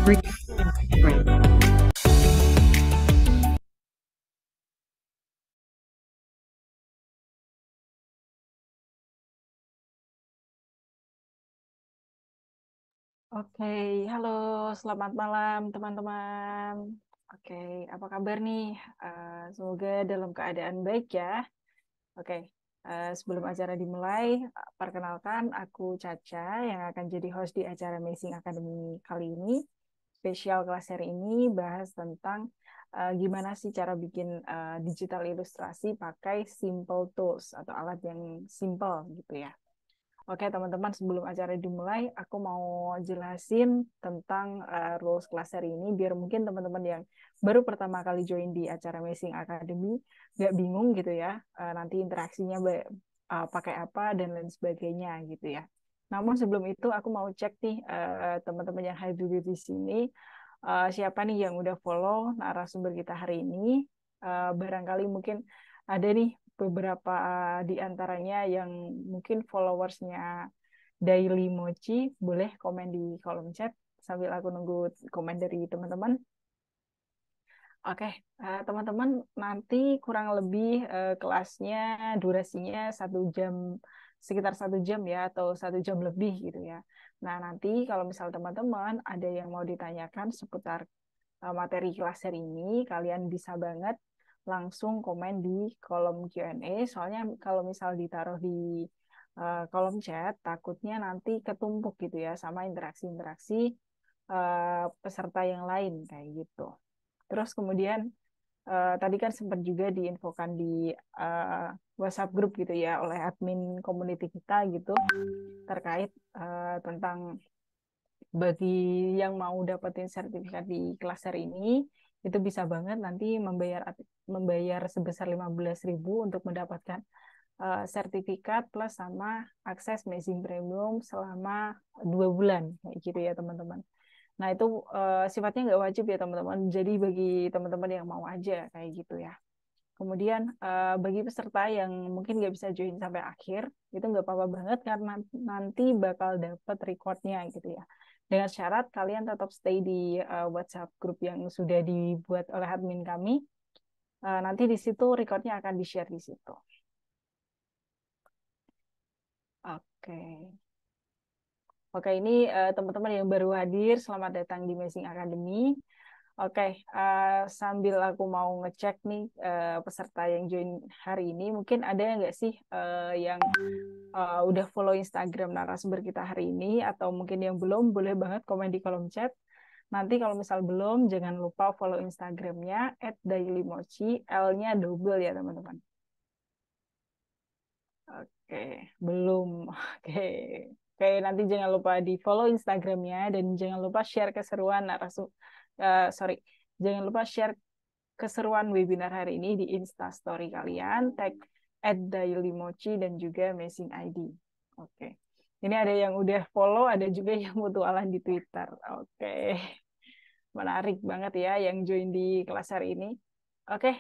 Oke, halo, selamat malam teman-teman. Oke, apa kabar nih? Semoga dalam keadaan baik ya. Oke, sebelum acara dimulai, perkenalkan aku Caca yang akan jadi host di acara Amazing Academy kali ini. Spesial kelas hari ini bahas tentang gimana sih cara bikin digital ilustrasi pakai simple tools atau alat yang simple gitu ya. Oke, teman-teman, sebelum acara dimulai, aku mau jelasin tentang rules kelas hari ini, biar mungkin teman-teman yang baru pertama kali join di acara Amazing Academy nggak bingung gitu ya, nanti interaksinya pakai apa dan lain sebagainya gitu ya. Namun sebelum itu, aku mau cek nih teman-teman yang hadir di sini, siapa nih yang udah follow narasumber kita hari ini. Barangkali mungkin ada nih beberapa di antaranya yang mungkin followersnya Daily Mochi, boleh komen di kolom chat sambil aku nunggu komen dari teman-teman. Oke, teman-teman, nanti kurang lebih kelasnya durasinya 1 jam, sekitar 1 jam ya, atau 1 jam lebih gitu ya. Nah, nanti kalau misal teman-teman ada yang mau ditanyakan seputar materi kelas hari ini, kalian bisa banget langsung komen di kolom Q&A. Soalnya kalau misal ditaruh di kolom chat, takutnya nanti ketumpuk gitu ya sama interaksi-interaksi peserta yang lain kayak gitu. Terus kemudian tadi kan sempat juga diinfokan di uh, WhatsApp grup gitu ya oleh admin community kita gitu terkait tentang bagi yang mau dapetin sertifikat di kelas hari ini itu bisa banget nanti membayar sebesar 15.000 untuk mendapatkan sertifikat plus sama akses Amazing Premium selama 2 bulan kayak gitu ya teman-teman. Nah itu sifatnya nggak wajib ya teman-teman. Jadi bagi teman-teman yang mau aja kayak gitu ya. Kemudian bagi peserta yang mungkin nggak bisa join sampai akhir, itu nggak apa-apa banget karena nanti bakal dapat recordnya gitu ya. Dengan syarat kalian tetap stay di WhatsApp grup yang sudah dibuat oleh admin kami. Nanti di situ recordnya akan di-share di situ. Oke. Oke, ini teman-teman yang baru hadir, selamat datang di Amazing Academy. Oke, sambil aku mau ngecek nih peserta yang join hari ini, mungkin ada nggak sih yang udah follow Instagram narasumber kita hari ini, atau mungkin yang belum, boleh banget komen di kolom chat. Nanti kalau misal belum, jangan lupa follow Instagramnya @dailymochi, L-nya double ya teman-teman. Oke, belum. Oke. Oke, nanti jangan lupa di follow Instagramnya dan jangan lupa share keseruan sorry, jangan lupa share keseruan webinar hari ini di Instastory kalian, tag @dailymochi dan juga Amazing ID. Oke. Ini ada yang udah follow, ada juga yang mutualan di Twitter. Oke. Menarik banget ya yang join di kelas hari ini. Oke,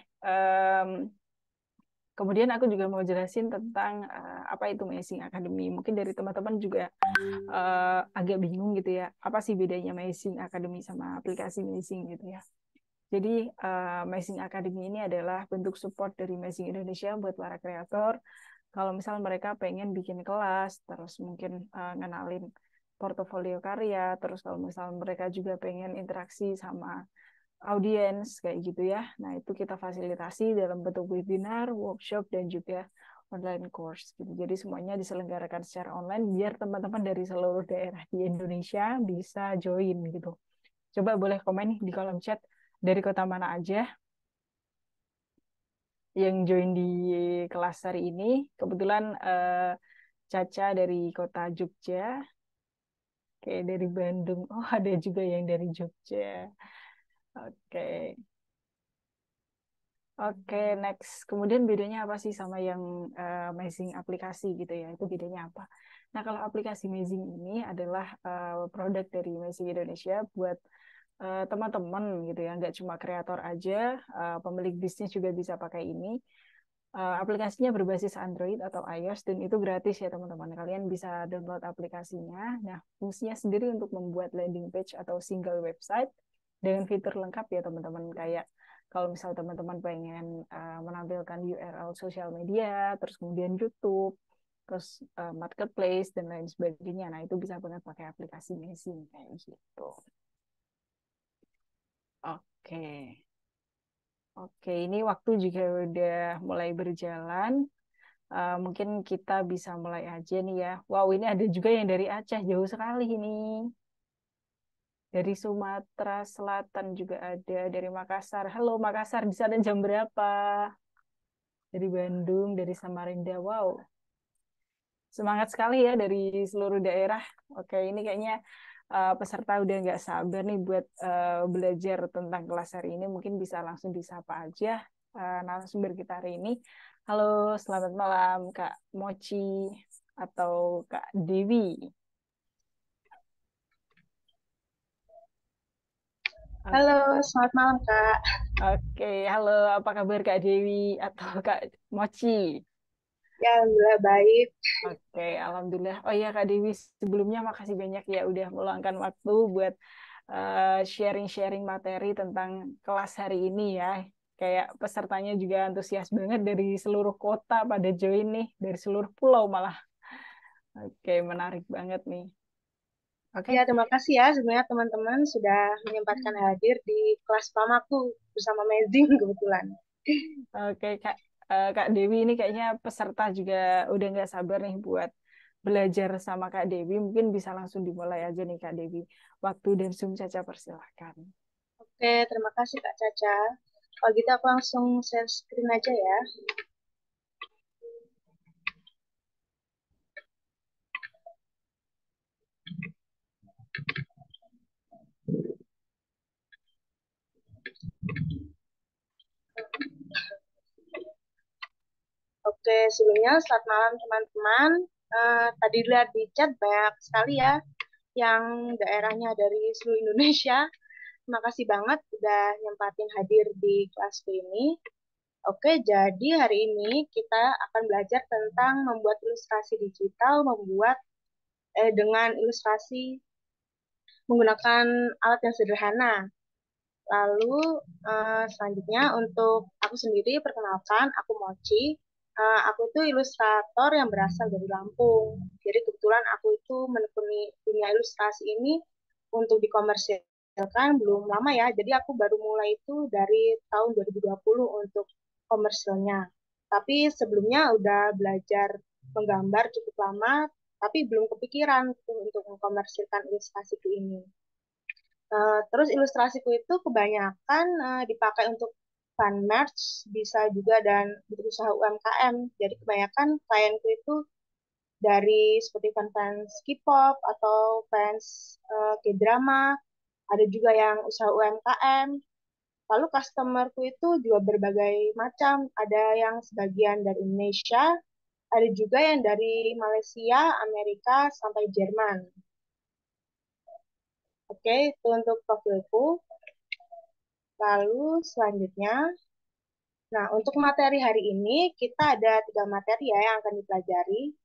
kemudian aku juga mau jelasin tentang apa itu Amazing Academy. Mungkin dari teman-teman juga agak bingung gitu ya. Apa sih bedanya Amazing Academy sama aplikasi Amazing gitu ya. Jadi Amazing Academy ini adalah bentuk support dari Amazing Indonesia buat para kreator. Kalau misal mereka pengen bikin kelas, terus mungkin ngenalin portofolio karya, terus kalau misal mereka juga pengen interaksi sama audiens kayak gitu ya. Nah, itu kita fasilitasi dalam bentuk webinar, workshop dan juga online course gitu. Jadi semuanya diselenggarakan secara online biar teman-teman dari seluruh daerah di Indonesia bisa join gitu. Coba boleh komen nih di kolom chat dari kota mana aja yang join di kelas hari ini. Kebetulan Caca dari kota Jogja, kayak dari Bandung. Oh, ada juga yang dari Jogja. Oke. Oke, next. Kemudian bedanya apa sih sama yang Amazing aplikasi gitu ya? Itu bedanya apa? Nah, kalau aplikasi Amazing ini adalah produk dari Amazing Indonesia buat teman-teman gitu ya, nggak cuma kreator aja, pemilik bisnis juga bisa pakai ini. Aplikasinya berbasis Android atau iOS dan itu gratis ya teman-teman. Kalian bisa download aplikasinya. Nah, fungsinya sendiri untuk membuat landing page atau single website dengan fitur lengkap ya teman-teman. Kayak kalau misal teman-teman pengen menampilkan URL sosial media, terus kemudian YouTube, terus marketplace dan lain sebagainya. Nah, itu bisa banget pakai aplikasi Mezing kayak gitu. Oke. Oke, ini waktu juga udah mulai berjalan. Mungkin kita bisa mulai aja nih ya. Wow, ini ada juga yang dari Aceh, jauh sekali ini. Dari Sumatera Selatan juga ada, dari Makassar. Halo Makassar, di sana jam berapa? Dari Bandung, dari Samarinda. Wow, semangat sekali ya dari seluruh daerah. Oke, ini kayaknya peserta udah nggak sabar nih buat belajar tentang kelas hari ini. Mungkin bisa langsung disapa aja narasumber kita hari ini. Halo, selamat malam Kak Mochi atau Kak Dewi. Halo, selamat malam Kak. Oke, halo, apa kabar Kak Dewi atau Kak Mochi? Ya, alhamdulillah baik. Oke, alhamdulillah. Oh iya Kak Dewi, sebelumnya makasih banyak ya udah meluangkan waktu buat sharing-sharing materi tentang kelas hari ini ya. Kayak pesertanya juga antusias banget dari seluruh kota pada join nih, dari seluruh pulau malah. Oke, menarik banget nih. Ya, Oke. terima kasih ya sebenarnya teman-teman sudah menyempatkan hadir di kelas pertamaku bersama Mezing kebetulan. Oke, Kak Dewi ini kayaknya peserta juga udah nggak sabar nih buat belajar sama Kak Dewi. Mungkin bisa langsung dimulai aja nih Kak Dewi. Waktu dan Zoom Caca persilahkan. Oke, terima kasih Kak Caca. Kalau gitu aku langsung share screen aja ya. Oke, sebelumnya selamat malam teman-teman. Tadi lihat di chat banyak sekali ya yang daerahnya dari seluruh Indonesia. Terima kasih banget udah nyempatin hadir di kelasku ini. Oke, jadi hari ini kita akan belajar tentang membuat ilustrasi digital, dengan ilustrasi menggunakan alat yang sederhana. Lalu selanjutnya untuk aku sendiri, perkenalkan, aku Mochi. Aku itu ilustrator yang berasal dari Lampung. Jadi kebetulan aku itu menekuni dunia ilustrasi ini untuk dikomersilkan belum lama ya. Jadi aku baru mulai itu dari tahun 2020 untuk komersilnya. Tapi sebelumnya udah belajar menggambar cukup lama, tapi belum kepikiran tuh untuk mengkomersilkan ilustrasiku ini. Terus ilustrasiku itu kebanyakan dipakai untuk fan merch, bisa juga dan berusaha UMKM. Jadi kebanyakan klienku itu dari seperti fans K-pop atau fans K-drama, ada juga yang usaha UMKM. Lalu customerku itu juga berbagai macam, ada yang sebagian dari Indonesia, ada juga yang dari Malaysia, Amerika, sampai Jerman. Oke, itu untuk profilku. Lalu selanjutnya, nah untuk materi hari ini kita ada 3 materi ya yang akan dipelajari.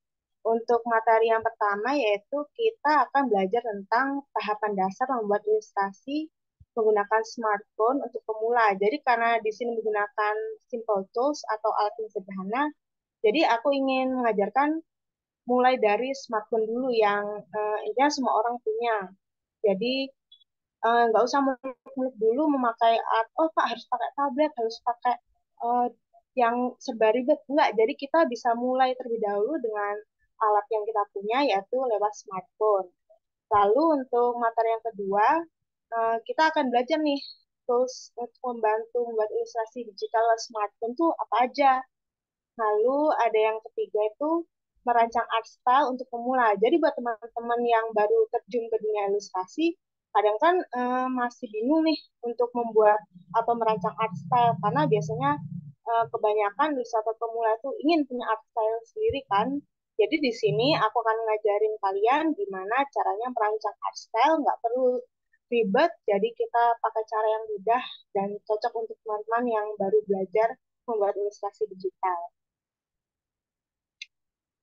Untuk materi yang pertama yaitu kita akan belajar tentang tahapan dasar membuat ilustrasi menggunakan smartphone untuk pemula. Jadi karena di sini menggunakan simple tools atau alat yang sederhana, jadi aku ingin mengajarkan mulai dari smartphone dulu yang intinya semua orang punya. Jadi nggak usah muluk-muluk dulu memakai alat, oh Pak harus pakai tablet, harus pakai uh, yang serba ribet. Enggak, jadi kita bisa mulai terlebih dahulu dengan alat yang kita punya, yaitu lewat smartphone. Lalu untuk materi yang kedua, kita akan belajar nih, tools untuk membantu membuat ilustrasi digital lewat smartphone tuh apa aja. Lalu ada yang ketiga itu merancang art style untuk pemula. Jadi buat teman-teman yang baru terjun ke dunia ilustrasi, kadang kan masih bingung nih untuk membuat atau merancang art style karena biasanya kebanyakan ilustrator pemula itu ingin punya art style sendiri kan. Jadi di sini aku akan ngajarin kalian gimana caranya merancang art style, nggak perlu ribet, jadi kita pakai cara yang mudah dan cocok untuk teman-teman yang baru belajar membuat ilustrasi digital.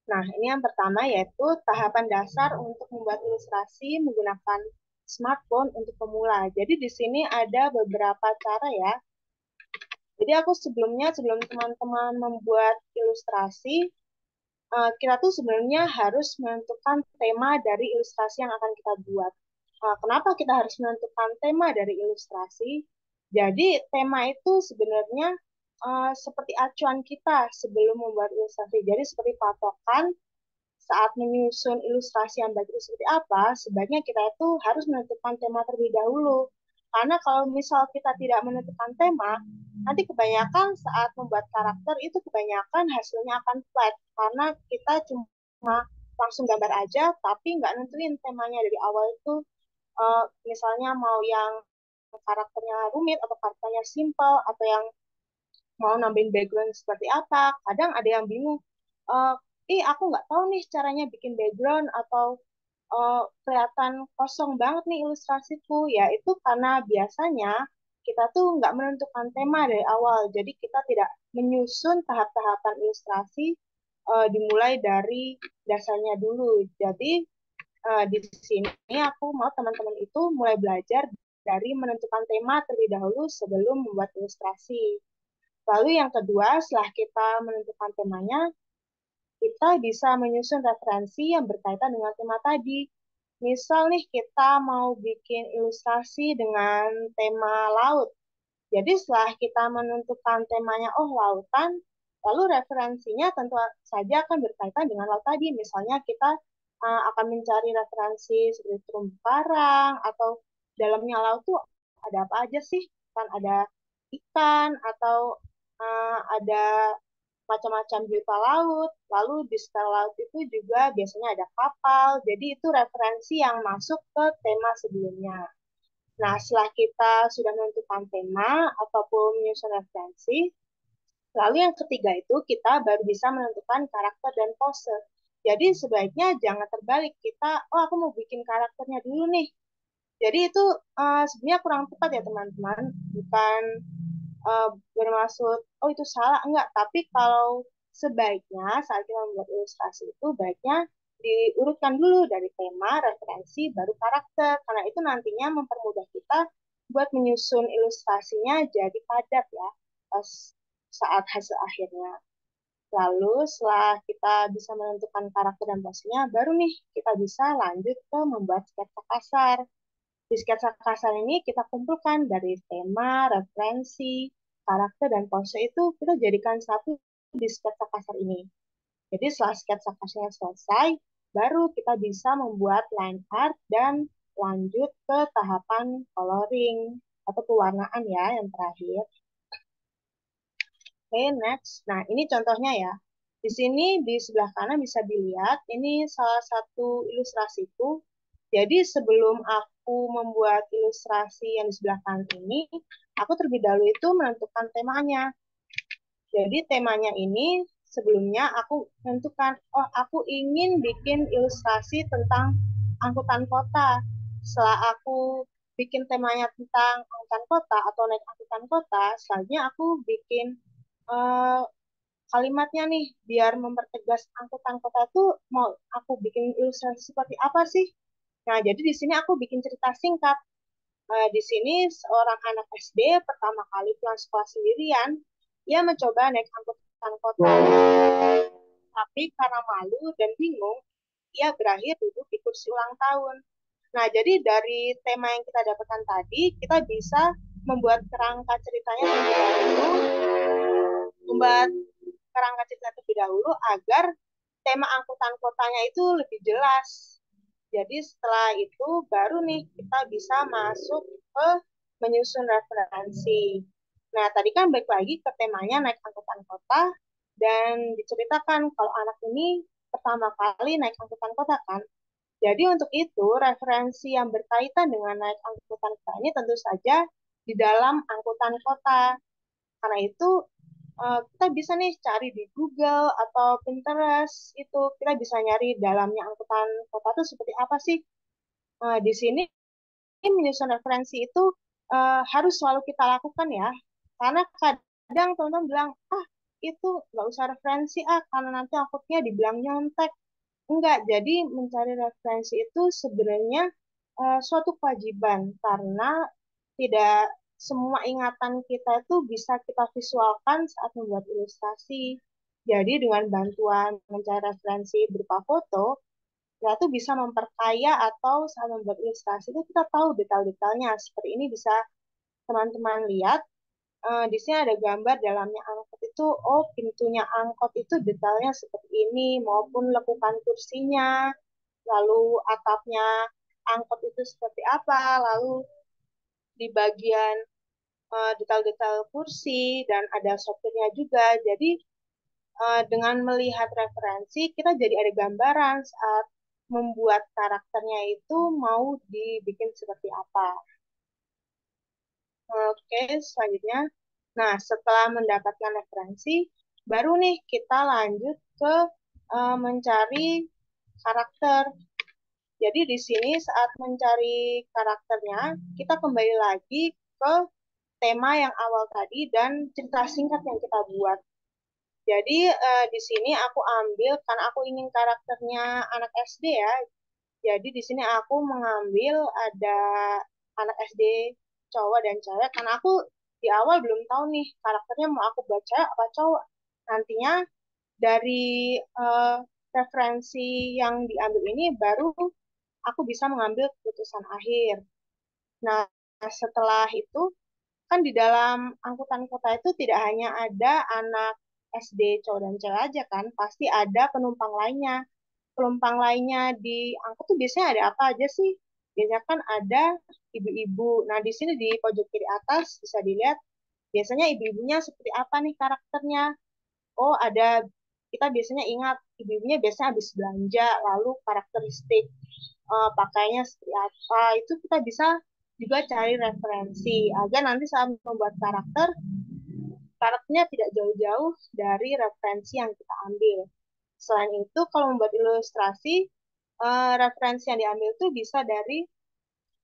Nah, ini yang pertama yaitu tahapan dasar untuk membuat ilustrasi menggunakan smartphone untuk pemula. Jadi di sini ada beberapa cara ya. Jadi aku sebelum teman-teman membuat ilustrasi, kita tuh sebenarnya harus menentukan tema dari ilustrasi yang akan kita buat. Kenapa kita harus menentukan tema dari ilustrasi? Jadi tema itu sebenarnya seperti acuan kita sebelum membuat ilustrasi. Jadi seperti patokan saat menyusun ilustrasi yang baik itu seperti apa, sebaiknya kita itu harus menentukan tema terlebih dahulu. Karena kalau misal kita tidak menentukan tema, nanti kebanyakan saat membuat karakter itu kebanyakan hasilnya akan flat. Karena kita cuma langsung gambar aja, tapi nggak nentuin temanya dari awal itu. Misalnya mau yang karakternya rumit atau karakternya simple atau yang mau nambahin background seperti apa. Kadang ada yang bingung, uh, aku nggak tahu nih caranya bikin background atau kelihatan kosong banget nih ilustrasiku. Ya itu karena biasanya kita tuh nggak menentukan tema dari awal. Jadi kita tidak menyusun tahap-tahapan ilustrasi dimulai dari dasarnya dulu. Jadi di sini aku mau teman-teman itu mulai belajar dari menentukan tema terlebih dahulu sebelum membuat ilustrasi. Lalu yang kedua, setelah kita menentukan temanya, kita bisa menyusun referensi yang berkaitan dengan tema tadi. Misal nih kita mau bikin ilustrasi dengan tema laut. Jadi setelah kita menentukan temanya, oh lautan, lalu referensinya tentu saja akan berkaitan dengan laut tadi. Misalnya kita akan mencari referensi seperti terumbu karang atau dalamnya laut tuh ada apa aja sih? Kan ada ikan atau ada macam-macam biota laut. Lalu di sekitar laut itu juga biasanya ada kapal. Jadi itu referensi yang masuk ke tema sebelumnya. Nah, setelah kita sudah menentukan tema ataupun menyusun referensi, lalu yang ketiga itu kita baru bisa menentukan karakter dan pose. Jadi sebaiknya jangan terbalik. Kita, oh aku mau bikin karakternya dulu nih. Jadi itu sebenarnya kurang tepat ya teman-teman. Bukan bermaksud oh itu salah enggak, tapi kalau sebaiknya saat kita membuat ilustrasi itu baiknya diurutkan dulu dari tema, referensi, baru karakter, karena itu nantinya mempermudah kita buat menyusun ilustrasinya jadi padat ya pas saat hasil akhirnya. Lalu setelah kita bisa menentukan karakter dan posenya, baru nih kita bisa lanjut ke membuat sketsa kasar. Di sketsa kasar ini kita kumpulkan dari tema, referensi, karakter, dan pose itu kita jadikan satu di sketsa kasar ini. Jadi setelah sketsa kasarnya selesai, baru kita bisa membuat line art dan lanjut ke tahapan coloring atau pewarnaan ya yang terakhir. Oke, next. Nah, ini contohnya ya. Di sini di sebelah kanan bisa dilihat, ini salah satu ilustrasiku. Jadi sebelum aku membuat ilustrasi yang di sebelah kanan ini, aku terlebih dahulu itu menentukan temanya. Jadi temanya ini sebelumnya aku menentukan, oh aku ingin bikin ilustrasi tentang angkutan kota. Setelah aku bikin temanya tentang angkutan kota atau naik angkutan kota, selanjutnya aku bikin eh, kalimatnya nih biar mempertegas angkutan kota tuh mau aku bikin ilustrasi seperti apa sih? Nah, jadi di sini aku bikin cerita singkat. Di sini seorang anak SD pertama kali pulang sekolah sendirian, ia mencoba naik angkutan kota. Tapi karena malu dan bingung, ia berakhir duduk di kursi ulang tahun. Nah, jadi dari tema yang kita dapatkan tadi, kita bisa membuat kerangka ceritanya terlebih dahulu, membuat kerangka cerita terlebih dahulu agar tema angkutan kotanya itu lebih jelas. Jadi setelah itu baru nih kita bisa masuk ke menyusun referensi. Nah, tadi kan balik lagi ke temanya naik angkutan kota dan diceritakan kalau anak ini pertama kali naik angkutan kota kan. Jadi untuk itu referensi yang berkaitan dengan naik angkutan kota ini tentu saja di dalam angkutan kota. Karena itu kita bisa nih cari di Google atau Pinterest itu kita bisa nyari dalamnya angkutan kota itu seperti apa sih. Di sini menyusun referensi itu harus selalu kita lakukan ya, karena kadang teman-teman bilang, ah itu nggak usah referensi karena nanti takutnya dibilang nyontek. Enggak, jadi mencari referensi itu sebenarnya suatu kewajiban karena tidak semua ingatan kita itu bisa kita visualkan saat membuat ilustrasi. Jadi dengan bantuan mencari referensi berupa foto, kita tuh bisa memperkaya atau saat membuat ilustrasi itu kita tahu detail-detailnya. Seperti ini bisa teman-teman lihat. Di sini ada gambar dalamnya angkot itu, oh pintunya angkot itu detailnya seperti ini, maupun lekukan kursinya, lalu atapnya angkot itu seperti apa, lalu di bagian detail-detail kursi dan ada sopirnya juga. Jadi dengan melihat referensi kita jadi ada gambaran saat membuat karakternya itu mau dibikin seperti apa. Oke, selanjutnya. Nah, setelah mendapatkan referensi, baru nih kita lanjut ke mencari karakter. Jadi di sini saat mencari karakternya, kita kembali lagi ke tema yang awal tadi dan cerita singkat yang kita buat. Jadi di sini aku ambil karena aku ingin karakternya anak SD ya. Jadi di sini aku mengambil ada anak SD cowok dan cewek karena aku di awal belum tahu nih karakternya mau aku baca apa cowok. Nantinya dari referensi yang diambil ini baru aku bisa mengambil keputusan akhir. Nah, setelah itu kan di dalam angkutan kota itu tidak hanya ada anak SD cowok dan cewek aja kan, pasti ada penumpang lainnya. Penumpang lainnya di angkot tuh biasanya ada apa aja sih? Biasanya kan ada ibu-ibu. Nah, di sini di pojok kiri atas bisa dilihat biasanya ibu-ibunya seperti apa nih karakternya. Oh, ada kita biasanya ingat ibu-ibunya biasanya habis belanja, lalu karakteristik pakainya seperti apa. Itu kita bisa juga cari referensi agar nanti saat membuat karakternya tidak jauh-jauh dari referensi yang kita ambil. Selain itu, kalau membuat ilustrasi, referensi yang diambil itu bisa dari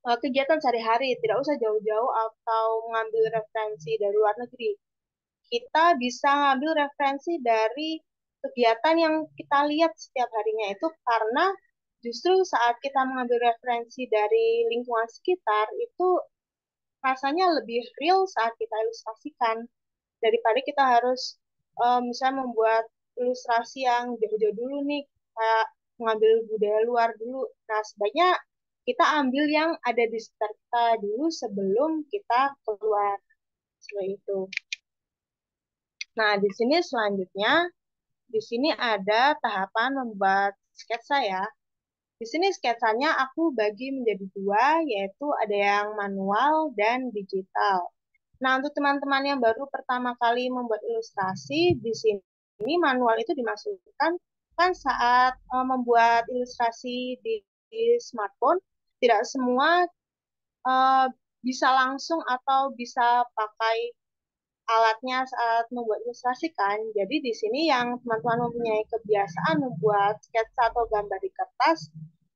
kegiatan sehari-hari, tidak usah jauh-jauh atau mengambil referensi dari luar negeri. Kita bisa ngambil referensi dari kegiatan yang kita lihat setiap harinya itu karena justru saat kita mengambil referensi dari lingkungan sekitar itu rasanya lebih real saat kita ilustrasikan daripada kita harus misalnya membuat ilustrasi yang jauh-jauh dulu nih kayak mengambil budaya luar dulu. Nah, sebaiknya kita ambil yang ada di sekitar kita dulu sebelum kita keluar seperti itu. Nah, di sini selanjutnya, di sini ada tahapan membuat sketsa ya. Di sini sketsanya aku bagi menjadi dua, yaitu ada yang manual dan digital. Nah, untuk teman-teman yang baru pertama kali membuat ilustrasi, di sini manual itu dimasukkan kan saat membuat ilustrasi di smartphone, tidak semua eh, bisa langsung atau bisa pakai alatnya saat membuat ilustrasi kan. Jadi di sini yang teman-teman mempunyai kebiasaan membuat sketsa atau gambar di kertas,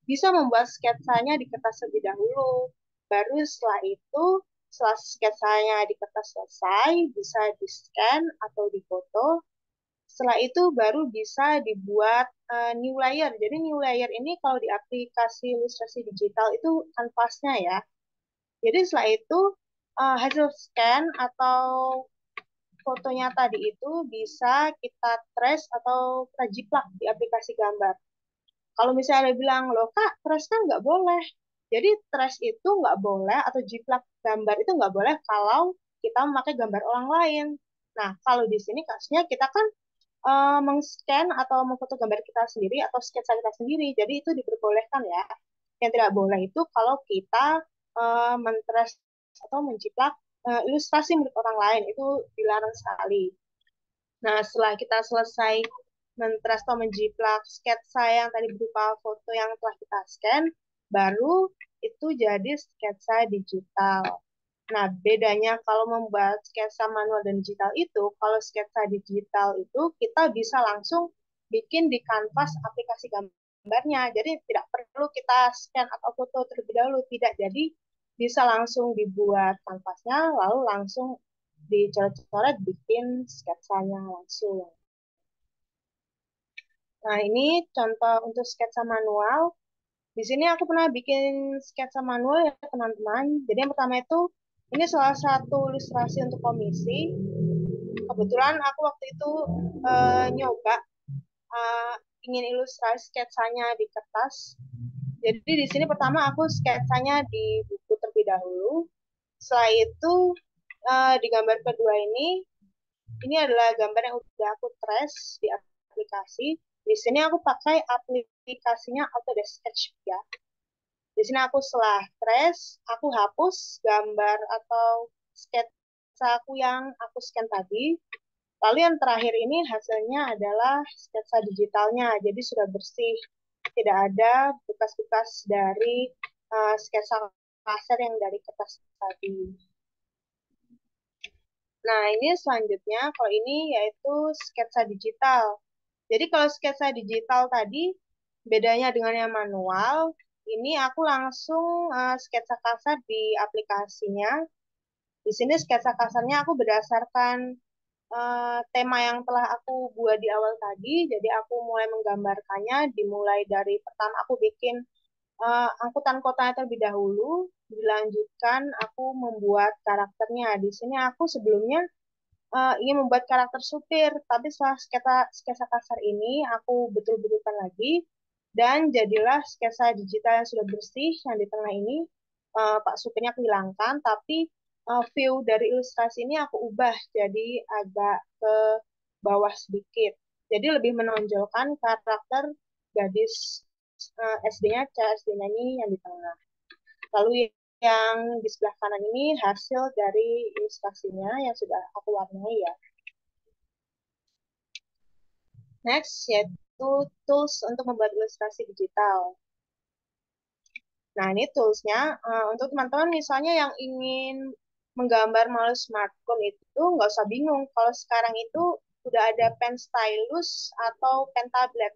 bisa membuat sketsanya di kertas terlebih dahulu. Baru setelah itu, setelah sketsanya di kertas selesai, bisa di-scan atau di-foto. Setelah itu baru bisa dibuat new layer. Jadi new layer ini kalau di aplikasi ilustrasi digital itu kanvasnya ya. Jadi setelah itu hasil scan atau fotonya tadi itu bisa kita trace atau kita jiplak di aplikasi gambar. Kalau misalnya ada bilang, loh kak, trace kan nggak boleh. Jadi trace itu nggak boleh atau jiplak gambar itu nggak boleh kalau kita memakai gambar orang lain. Nah, kalau di sini kasusnya kita kan meng-scan atau memfoto gambar kita sendiri atau sketsa kita sendiri. Jadi itu diperbolehkan ya. Yang tidak boleh itu kalau kita men-trace atau menjiplak ilustrasi milik orang lain. Itu dilarang sekali. Nah, setelah kita selesai men-trace atau menjiplak sketsa yang tadi berupa foto yang telah kita scan, baru itu jadi sketsa digital. Nah, bedanya kalau membuat sketsa manual dan digital itu, kalau sketsa digital itu kita bisa langsung bikin di kanvas aplikasi gambarnya. Jadi tidak perlu kita scan atau foto terlebih dahulu, tidak. Jadi bisa langsung dibuat kanvasnya, lalu langsung dicoret-coret bikin sketsanya langsung. Nah, ini contoh untuk sketsa manual. Di sini aku pernah bikin sketsa manual ya teman-teman. Jadi yang pertama itu ini salah satu ilustrasi untuk komisi. Kebetulan aku waktu itu nyoba uh, ingin ilustrasi sketsanya di kertas. Jadi di sini pertama aku sketsanya di buku terlebih dahulu. Setelah itu di gambar kedua ini adalah gambar yang udah aku trace di aplikasi. Di sini aku pakai aplikasinya Autodesk Sketch ya. Di sini aku setelah trace, aku hapus gambar atau sketsa aku yang aku scan tadi. Lalu yang terakhir ini hasilnya adalah sketsa digitalnya, jadi sudah bersih, tidak ada bekas-bekas dari sketsa laser yang dari kertas tadi. Nah, ini selanjutnya, kalau ini yaitu sketsa digital. Jadi kalau sketsa digital tadi, bedanya dengan yang manual, ini aku langsung sketsa kasar di aplikasinya. Di sini sketsa kasarnya aku berdasarkan tema yang telah aku buat di awal tadi. Jadi aku mulai menggambarkannya, dimulai dari pertama aku bikin angkutan kotanya terlebih dahulu, dilanjutkan aku membuat karakternya. Di sini aku sebelumnya ingin membuat karakter supir, tapi setelah sketsa kasar ini aku betul-betulkan lagi dan jadilah sketsa digital yang sudah bersih yang di tengah ini. Pak supirnya aku hilangkan, tapi view dari ilustrasi ini aku ubah jadi agak ke bawah sedikit. Jadi lebih menonjolkan karakter gadis SD-nya, SD-nya ini yang di tengah. Lalu yang di sebelah kanan ini hasil dari ilustrasinya yang sudah aku warnai ya. Next yaitu tools untuk membuat ilustrasi digital. Nah, ini toolsnya untuk teman-teman misalnya yang ingin menggambar melalui smartphone itu nggak usah bingung. Kalau sekarang itu udah ada pen stylus atau pen tablet.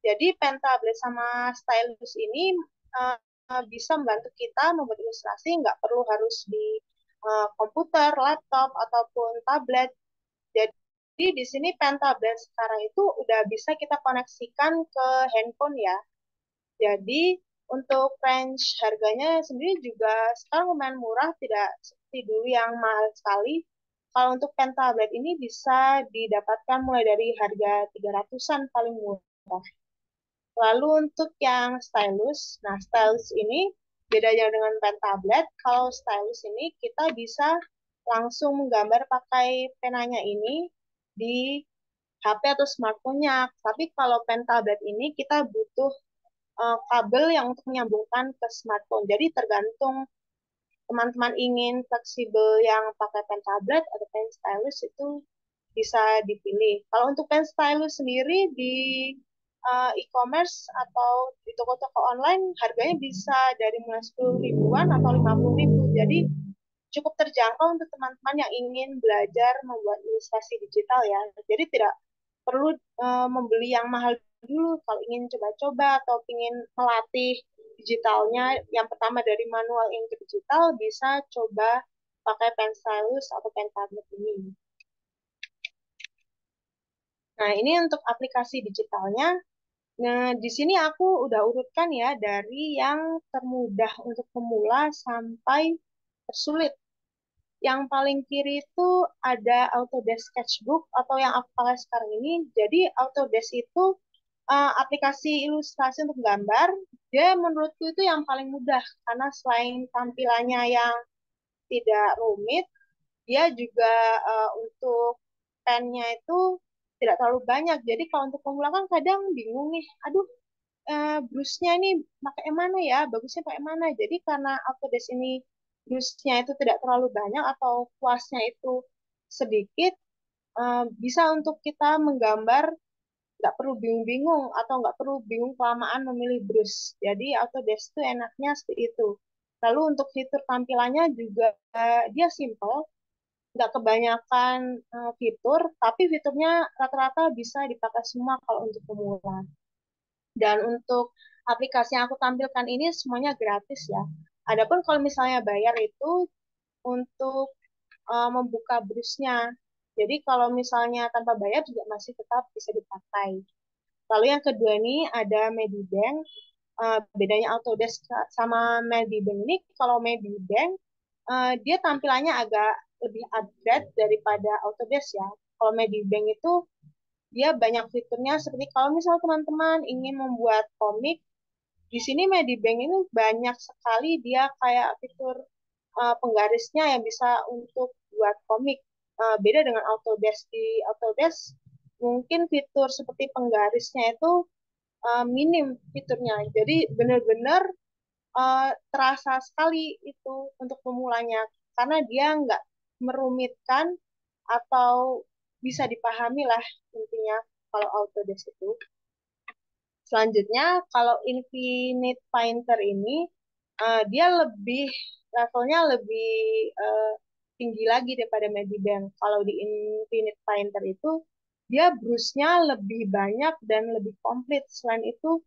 Jadi pen tablet sama stylus ini bisa membantu kita membuat ilustrasi, nggak perlu harus di komputer, laptop, ataupun tablet. Jadi di sini pen tablet sekarang itu udah bisa kita koneksikan ke handphone ya. Jadi untuk range harganya sendiri juga sekarang lumayan murah, tidak seperti dulu yang mahal sekali. Kalau untuk pen tablet ini bisa didapatkan mulai dari harga 300-an paling murah. Lalu untuk yang stylus, nah stylus ini bedanya dengan pen tablet, kalau stylus ini kita bisa langsung menggambar pakai penanya ini di HP atau smartphone-nya. Tapi kalau pen tablet ini kita butuh kabel yang untuk menyambungkan ke smartphone. Jadi tergantung teman-teman ingin fleksibel yang pakai pen tablet atau pen stylus itu bisa dipilih. Kalau untuk pen stylus sendiri di e-commerce atau di toko-toko online harganya bisa dari mulai 10 ribuan atau 50 ribu. Jadi cukup terjangkau untuk teman-teman yang ingin belajar membuat ilustrasi digital ya. Jadi tidak perlu membeli yang mahal dulu kalau ingin coba-coba atau ingin melatih digitalnya. Yang pertama dari manual yang ke digital bisa coba pakai pen stylus atau pen tablet ini. Nah, ini untuk aplikasi digitalnya. Nah, di sini aku udah urutkan ya dari yang termudah untuk pemula sampai tersulit. Yang paling kiri itu ada Autodesk Sketchbook atau yang aku pakai sekarang ini. Jadi Autodesk itu aplikasi ilustrasi untuk gambar. Dia menurutku itu yang paling mudah karena selain tampilannya yang tidak rumit, dia juga untuk pennya itu tidak terlalu banyak. Jadi kalau untuk pemula kan kadang bingung nih, aduh brush-nya ini pakai yang mana ya, bagusnya pakai mana. Jadi karena Autodesk ini brush-nya itu tidak terlalu banyak atau kuasnya itu sedikit, bisa untuk kita menggambar nggak perlu bingung-bingung atau nggak perlu bingung kelamaan memilih brush. Jadi Autodesk itu enaknya seperti itu. Lalu untuk fitur tampilannya juga dia simple, nggak kebanyakan fitur, tapi fiturnya rata-rata bisa dipakai semua kalau untuk pemula. Dan untuk aplikasi yang aku tampilkan ini semuanya gratis ya. Adapun kalau misalnya bayar itu untuk membuka brusnya. Jadi kalau misalnya tanpa bayar juga masih tetap bisa dipakai. Lalu yang kedua ini ada Medibank. Bedanya Autodesk sama Medibank ini, kalau Medibank dia tampilannya agak lebih upgrade daripada Autodesk ya. Kalau Medibank itu dia banyak fiturnya seperti kalau misalnya teman-teman ingin membuat komik, di sini Medibank ini banyak sekali dia kayak fitur penggarisnya yang bisa untuk buat komik. Beda dengan Autodesk. Di Autodesk mungkin fitur seperti penggarisnya itu minim fiturnya. Jadi benar-benar terasa sekali itu untuk pemulanya karena dia nggak merumitkan atau bisa dipahami lah intinya kalau Autodesk itu. Selanjutnya kalau Infinite Painter ini dia lebih levelnya lebih uh, tinggi lagi daripada Medibank. Kalau di Infinite Painter itu dia brushnya lebih banyak dan lebih komplit. Selain itu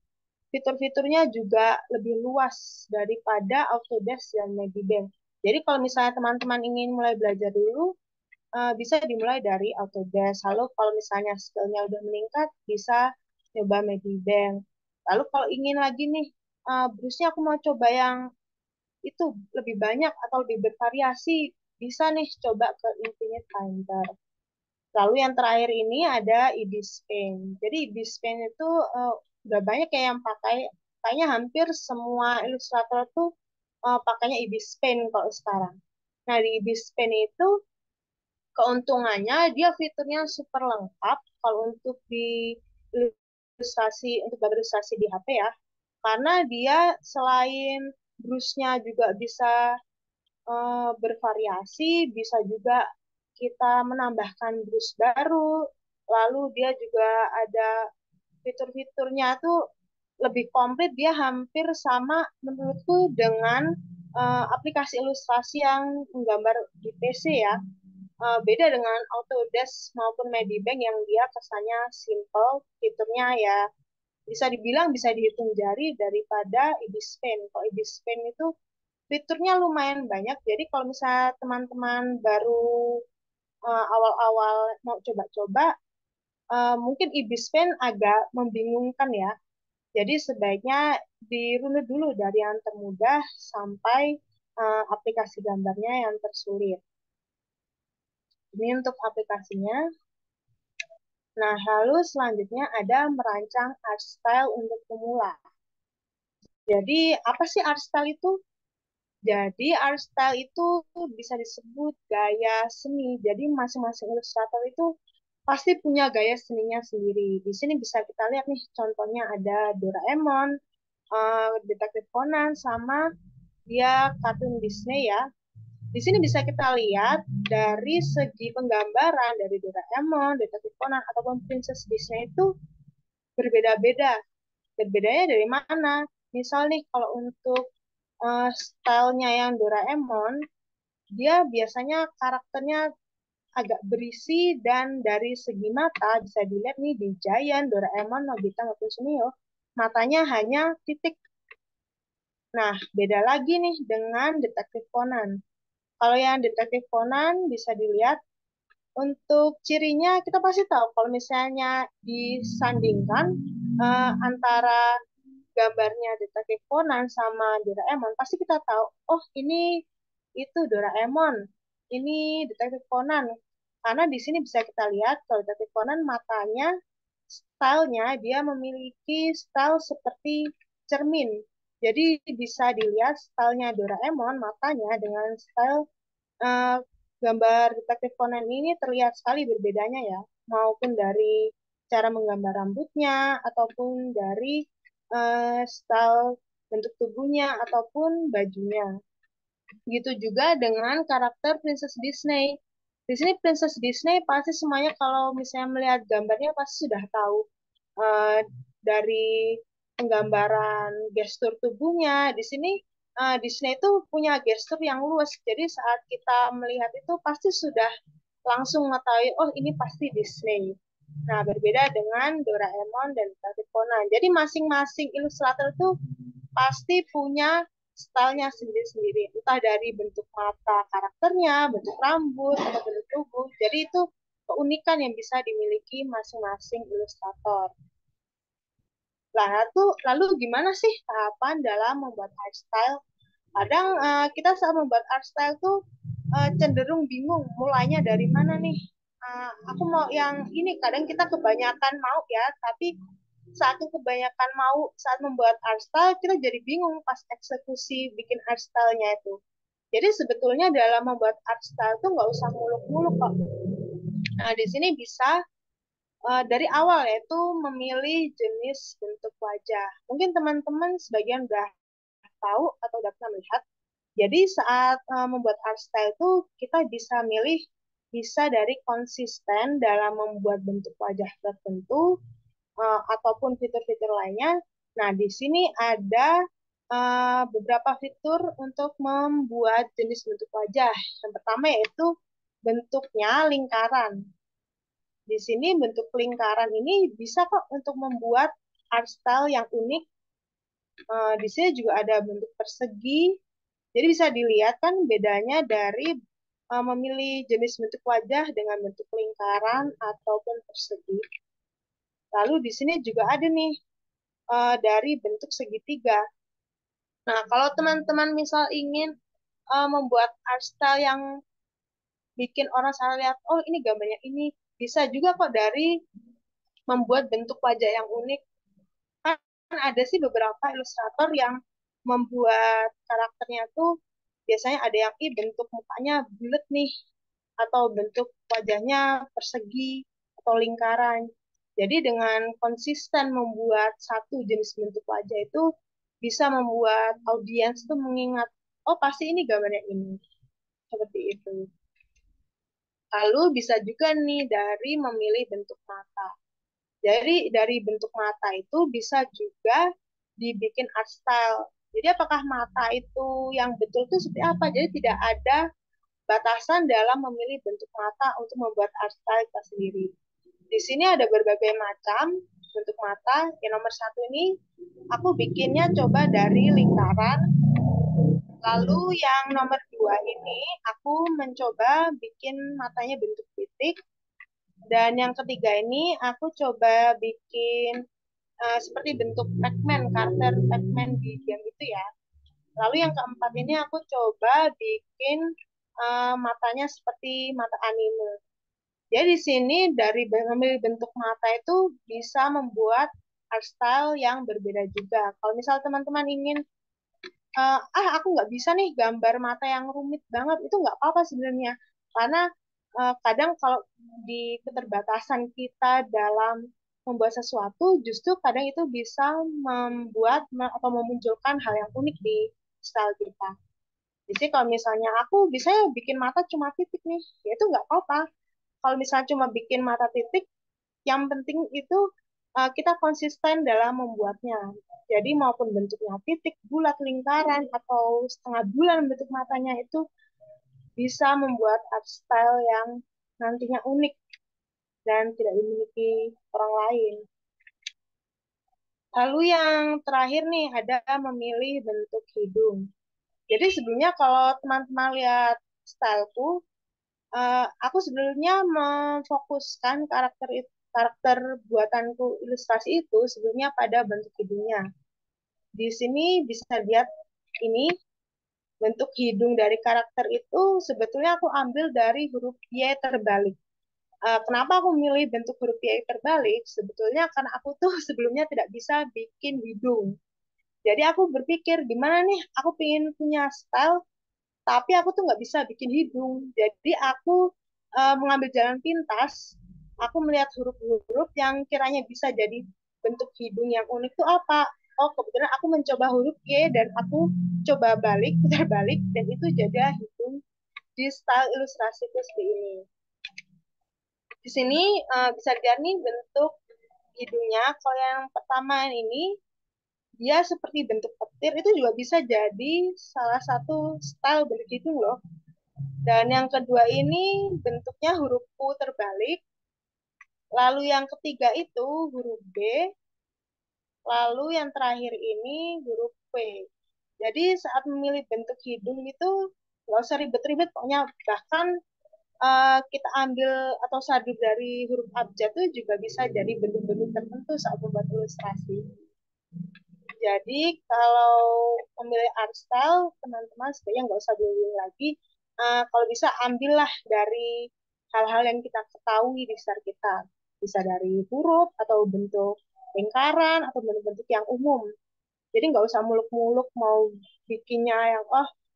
fitur-fiturnya juga lebih luas daripada Autodesk dan Medibank. Jadi kalau misalnya teman-teman ingin mulai belajar dulu, bisa dimulai dari Autodesk. Lalu kalau misalnya skillnya udah meningkat, bisa coba Medibank. Lalu kalau ingin lagi nih, brushnya aku mau coba yang itu lebih banyak atau lebih bervariasi, bisa nih coba ke Infinite Painter. Lalu yang terakhir ini ada Ibis Paint. Jadi Ibis Paint itu udah banyak ya yang pakai, kayaknya hampir semua ilustrator tuh pakainya Ibis Paint kalau sekarang. Nah di Ibis Paint itu keuntungannya dia fiturnya super lengkap kalau untuk di ilustrasi untuk berilustrasi di HP ya. Karena dia selain brushnya juga bisa bervariasi, bisa juga kita menambahkan brush baru, lalu dia juga ada fitur-fiturnya tuh lebih komplit, dia hampir sama menurutku dengan aplikasi ilustrasi yang menggambar di PC ya. Beda dengan Autodesk maupun Medibank yang dia kesannya simple, fiturnya ya bisa dibilang bisa dihitung jari daripada Ibis Paint. Kalau Ibis Paint itu fiturnya lumayan banyak. Jadi kalau misalnya teman-teman baru awal-awal mau coba-coba, mungkin Ibis Paint agak membingungkan ya. Jadi sebaiknya dirunut dulu dari yang termudah sampai aplikasi gambarnya yang tersulit. Ini untuk aplikasinya. Nah, lalu selanjutnya ada merancang art style untuk pemula. Jadi, apa sih art style itu? Jadi, art style itu bisa disebut gaya seni. Jadi, masing-masing ilustrator itu pasti punya gaya seninya sendiri. Di sini bisa kita lihat nih, contohnya ada Doraemon, Detektif Conan, sama dia kartun Disney ya. Di sini bisa kita lihat dari segi penggambaran dari Doraemon, Detektif Conan, ataupun Princess Disney itu berbeda-beda. Berbedanya dari mana? Misal nih kalau untuk stylenya yang Doraemon, dia biasanya karakternya agak berisi dan dari segi mata bisa dilihat nih di Giant, Doraemon, Nobita maupun Suneo, matanya hanya titik. Nah, beda lagi nih dengan Detektif Conan. Kalau yang Detektif Conan bisa dilihat untuk cirinya kita pasti tahu kalau misalnya disandingkan antara gambarnya Detektif Conan sama Doraemon, pasti kita tahu, oh ini itu Doraemon, ini Detektif Conan. Karena di sini bisa kita lihat kalau Detektif Conan matanya, stylenya dia memiliki style seperti cermin. Jadi bisa dilihat stylenya Doraemon, matanya dengan style eh, gambar Detektif Conan ini terlihat sekali berbedanya ya, maupun dari cara menggambar rambutnya ataupun dari style bentuk tubuhnya ataupun bajunya. Gitu juga dengan karakter Princess Disney. Di sini Princess Disney pasti semuanya kalau misalnya melihat gambarnya pasti sudah tahu uh, dari penggambaran gestur tubuhnya. Di sini Disney itu punya gestur yang luas. Jadi saat kita melihat itu pasti sudah langsung mengetahui, oh ini pasti Disney. Nah, berbeda dengan Doraemon dan Detektif Conan. Jadi masing-masing ilustrator itu pasti punya stylenya sendiri-sendiri, entah dari bentuk mata karakternya, bentuk rambut, atau bentuk tubuh. Jadi itu keunikan yang bisa dimiliki masing-masing ilustrator. Lalu gimana sih tahapan dalam membuat art style? Kadang kita saat membuat art style tuh cenderung bingung mulainya dari mana nih. Aku mau yang ini, kadang kita kebanyakan mau ya, tapi saat kebanyakan mau saat membuat art style kita jadi bingung pas eksekusi bikin art style-nya itu. Jadi sebetulnya dalam membuat art style tuh nggak usah muluk-muluk kok. Nah, di sini bisa dari awal yaitu memilih jenis bentuk wajah. Mungkin teman-teman sebagian udah tahu atau udah pernah melihat. Jadi saat membuat art style itu kita bisa milih bisa dari konsisten dalam membuat bentuk wajah tertentu ataupun fitur-fitur lainnya. Nah, di sini ada beberapa fitur untuk membuat jenis bentuk wajah. Yang pertama yaitu bentuknya lingkaran. Di sini bentuk lingkaran ini bisa kok untuk membuat art style yang unik. Di sini juga ada bentuk persegi. Jadi bisa dilihat kan bedanya dari memilih jenis bentuk wajah dengan bentuk lingkaran ataupun persegi. Lalu di sini juga ada nih dari bentuk segitiga. Nah, kalau teman-teman misal ingin membuat art style yang bikin orang salah lihat, oh ini gambarnya ini, bisa juga kok dari membuat bentuk wajah yang unik. Kan ada sih beberapa ilustrator yang membuat karakternya tuh biasanya ada yang bentuk mukanya bulat nih atau bentuk wajahnya persegi atau lingkaran. Jadi dengan konsisten membuat satu jenis bentuk wajah itu bisa membuat audiens tuh mengingat, oh pasti ini gambarnya ini. Seperti itu. Lalu bisa juga nih dari memilih bentuk mata. Jadi dari bentuk mata itu bisa juga dibikin art style. Jadi apakah mata itu yang betul itu seperti apa? Jadi tidak ada batasan dalam memilih bentuk mata untuk membuat art style kita sendiri. Di sini ada berbagai macam bentuk mata. Yang nomor satu ini aku bikinnya coba dari lingkaran. Lalu yang nomor dua ini aku mencoba bikin matanya bentuk titik. Dan yang ketiga ini aku coba bikin seperti bentuk Pac-Man, karakter Pac-Man di game itu ya. Lalu yang keempat ini aku coba bikin matanya seperti mata anime. Jadi di sini dari mengambil bentuk mata itu bisa membuat art style yang berbeda juga. Kalau misal teman-teman ingin aku nggak bisa nih gambar mata yang rumit banget, itu nggak apa-apa sebenarnya. Karena kadang kalau di keterbatasan kita dalam membuat sesuatu, justru kadang itu bisa membuat atau memunculkan hal yang unik di style kita. Jadi kalau misalnya aku bisa bikin mata cuma titik nih, ya itu nggak apa-apa. Kalau misalnya cuma bikin mata titik, yang penting itu kita konsisten dalam membuatnya. Jadi maupun bentuknya titik, bulat, lingkaran, atau setengah bulan bentuk matanya itu bisa membuat art style yang nantinya unik dan tidak dimiliki orang lain. Lalu yang terakhir nih ada memilih bentuk hidung. Jadi sebelumnya kalau teman-teman lihat styleku, aku sebenarnya memfokuskan karakter buatanku ilustrasi itu sebelumnya pada bentuk hidungnya. Di sini bisa lihat ini bentuk hidung dari karakter itu sebetulnya aku ambil dari huruf Y terbalik. Kenapa aku memilih bentuk huruf Y terbalik? Sebetulnya karena aku tuh sebelumnya tidak bisa bikin hidung. Jadi aku berpikir gimana nih aku pengen punya style tapi aku tuh nggak bisa bikin hidung. Jadi aku mengambil jalan pintas. Aku melihat huruf-huruf yang kiranya bisa jadi bentuk hidung yang unik itu apa. Oh, kebetulan aku mencoba huruf Y dan aku coba balik, putar balik, dan itu jadi hidung di style ilustrasiku seperti ini. Di sini bisa dilihat nih bentuk hidungnya. Kalau yang pertama ini, dia seperti bentuk petir, itu juga bisa jadi salah satu style bentuk hidung loh. Dan yang kedua ini bentuknya huruf U terbalik. Lalu yang ketiga itu huruf B. Lalu yang terakhir ini huruf P. Jadi saat memilih bentuk hidung itu nggak usah ribet-ribet, pokoknya bahkan kita ambil atau sadu dari huruf abjad itu juga bisa jadi bentuk-bentuk tertentu saat membuat ilustrasi. Jadi kalau memilih art style, teman-teman sebenarnya nggak usah bingung lagi. Kalau bisa ambillah dari hal-hal yang kita ketahui di sekitar kita. Bisa dari huruf atau bentuk lingkaran atau bentuk-bentuk yang umum. Jadi nggak usah muluk-muluk mau bikinnya yang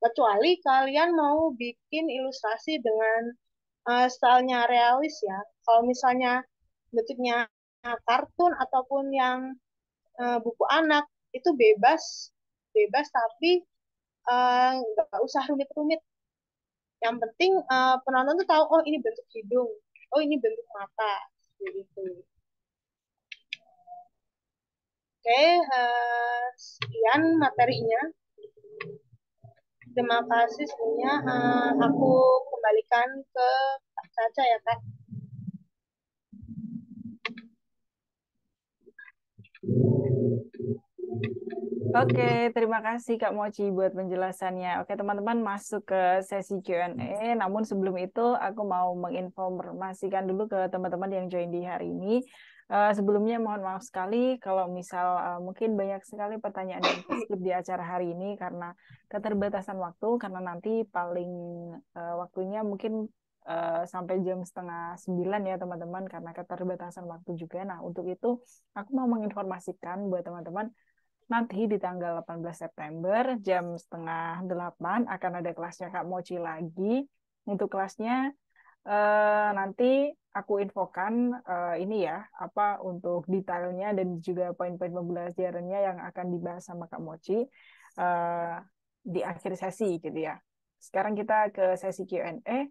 kecuali kalian mau bikin ilustrasi dengan stylenya realis ya. Kalau misalnya bentuknya kartun ataupun yang buku anak itu bebas, bebas tapi nggak usah rumit-rumit. Yang penting penonton tuh tahu, oh ini bentuk hidung, oh ini bentuk mata, gitu. Oke, sekian materinya. Terima kasih semuanya. Aku kembalikan ke Kak Caca ya, Kak. Oke, terima kasih Kak Mochi buat penjelasannya. Oke, teman-teman masuk ke sesi Q&A. Namun sebelum itu aku mau menginformasikan dulu ke teman-teman yang join di hari ini. Sebelumnya mohon maaf sekali kalau misal mungkin banyak sekali pertanyaan yang terskip di acara hari ini karena keterbatasan waktu, karena nanti paling waktunya mungkin sampai jam setengah 9 ya teman-teman, karena keterbatasan waktu juga. Nah, untuk itu aku mau menginformasikan buat teman-teman, nanti di tanggal 18 September jam setengah 8 akan ada kelasnya Kak Mochi lagi. Untuk kelasnya nanti aku infokan ini ya, apa untuk detailnya dan juga poin-poin pembelajarannya yang akan dibahas sama Kak Mochi eh, di akhir sesi gitu ya. Sekarang kita ke sesi Q&A.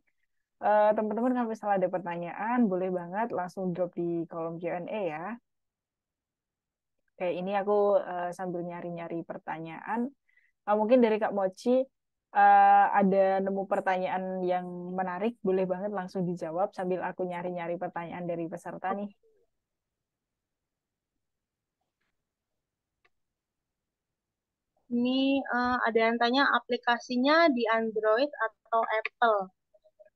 Teman-teman kalau misalnya ada pertanyaan, boleh banget langsung drop di kolom Q&A ya. Oke, ini aku sambil nyari-nyari pertanyaan. Mungkin dari Kak Mochi ada nemu pertanyaan yang menarik, boleh banget langsung dijawab sambil aku nyari-nyari pertanyaan dari peserta nih. Ini ada yang tanya aplikasinya di Android atau Apple.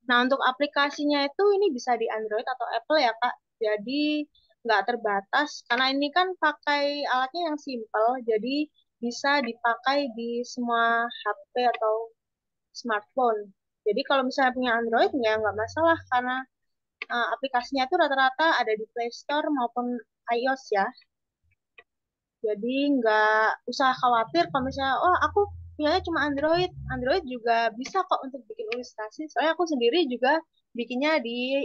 Nah, untuk aplikasinya itu ini bisa di Android atau Apple ya, Kak. Jadi nggak terbatas, karena ini kan pakai alatnya yang simple, jadi bisa dipakai di semua HP atau smartphone. Jadi kalau misalnya punya Android, ya nggak masalah, karena aplikasinya itu rata-rata ada di Play Store maupun iOS ya. Jadi nggak usah khawatir kalau misalnya, oh aku punyanya cuma Android. Android juga bisa kok untuk bikin ilustrasi. Soalnya aku sendiri juga bikinnya di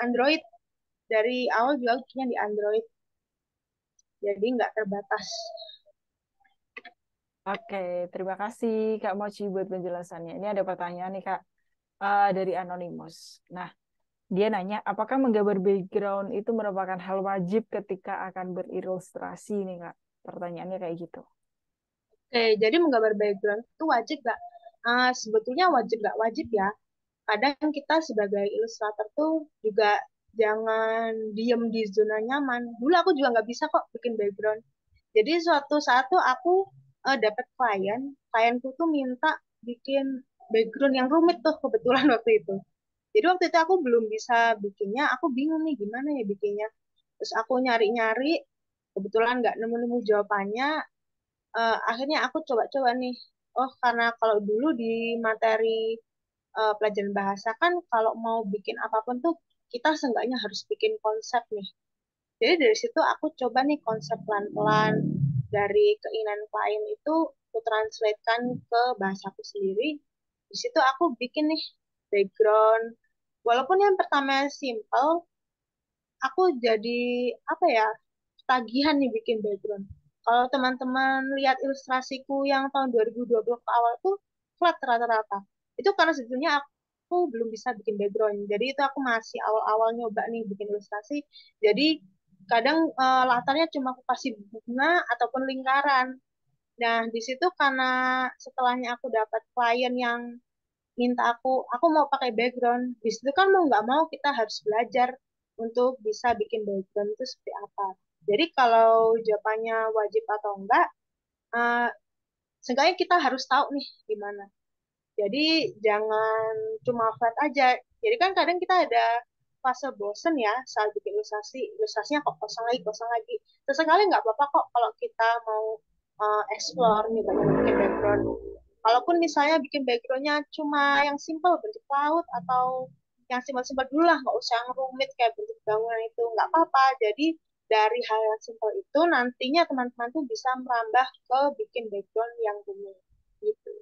Android. Dari awal juga bikinnya di Android. Jadi nggak terbatas. Oke, terima kasih Kak Mochi buat penjelasannya. Ini ada pertanyaan nih Kak dari Anonymous. Nah, dia nanya, apakah menggambar background itu merupakan hal wajib ketika akan berilustrasi nih Kak? Pertanyaannya kayak gitu. Oke, jadi menggambar background itu wajib nggak? Sebetulnya wajib nggak wajib ya. Kadang kita sebagai ilustrator tuh juga jangan diem di zona nyaman. Dulu aku juga nggak bisa kok bikin background. Jadi suatu saat tuh aku dapat klienku tuh minta bikin background yang rumit tuh kebetulan waktu itu. Jadi waktu itu aku belum bisa bikinnya, aku bingung nih gimana ya bikinnya. Terus aku nyari-nyari, kebetulan nggak nemu-nemu jawabannya. Akhirnya aku coba-coba nih. Oh, karena kalau dulu di materi pelajaran bahasa kan kalau mau bikin apapun tuh kita seenggaknya harus bikin konsep nih. Jadi dari situ aku coba nih konsep pelan-pelan dari keinginan klien itu aku translatekan ke bahasaku sendiri. Di situ aku bikin nih background. Walaupun yang pertama simple, aku jadi apa ya, tagihan nih bikin background. Kalau teman-teman lihat ilustrasiku yang tahun 2020 ke awal tuh flat rata-rata. Itu karena sebetulnya aku belum bisa bikin background. Jadi itu aku masih awal-awal nyoba nih bikin ilustrasi. Jadi kadang latarnya cuma aku kasih bunga ataupun lingkaran. Nah, di situ karena setelahnya aku dapat klien yang minta aku mau pakai background. Di situ kan mau nggak mau kita harus belajar untuk bisa bikin background itu seperti apa. Jadi kalau jawabannya wajib atau enggak, eh, Seenggaknya kita harus tahu nih gimana. Jadi jangan cuma flat aja. Jadi kan kadang kita ada fase bosen ya saat bikin ilustrasi. Ilustrasinya kok kosong lagi, kosong lagi. Sesekali nggak apa-apa kok kalau kita mau explore nih banyak bikin background. Kalaupun misalnya bikin backgroundnya cuma yang simple bentuk laut atau yang simpel-simpel dulu lah, nggak usah yang rumit kayak bentuk bangunan itu, nggak apa-apa. Jadi dari hal yang simpel itu nantinya teman-teman tuh bisa merambah ke bikin background yang rumit gitu.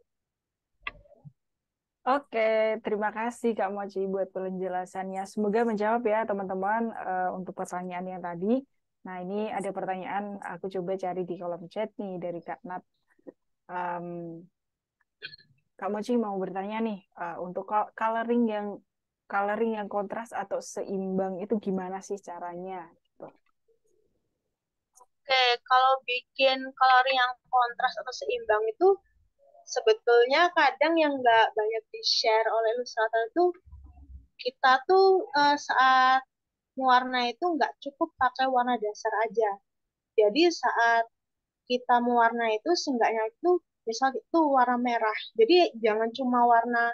Oke, terima kasih Kak Mochi buat penjelasannya. Semoga menjawab ya teman-teman untuk pertanyaan yang tadi. Nah, ini ada pertanyaan aku coba cari di kolom chat nih dari Kak Nat. Em, Kak Mochi mau bertanya nih, untuk coloring yang kontras atau seimbang itu gimana sih caranya? Gitu. Oke, kalau bikin color yang kontras atau seimbang itu sebetulnya kadang yang nggak banyak di-share oleh ilustrator itu kita tuh saat mewarna itu nggak cukup pakai warna dasar aja. Jadi saat kita mewarna itu seenggaknya itu misal itu warna merah. Jadi jangan cuma warna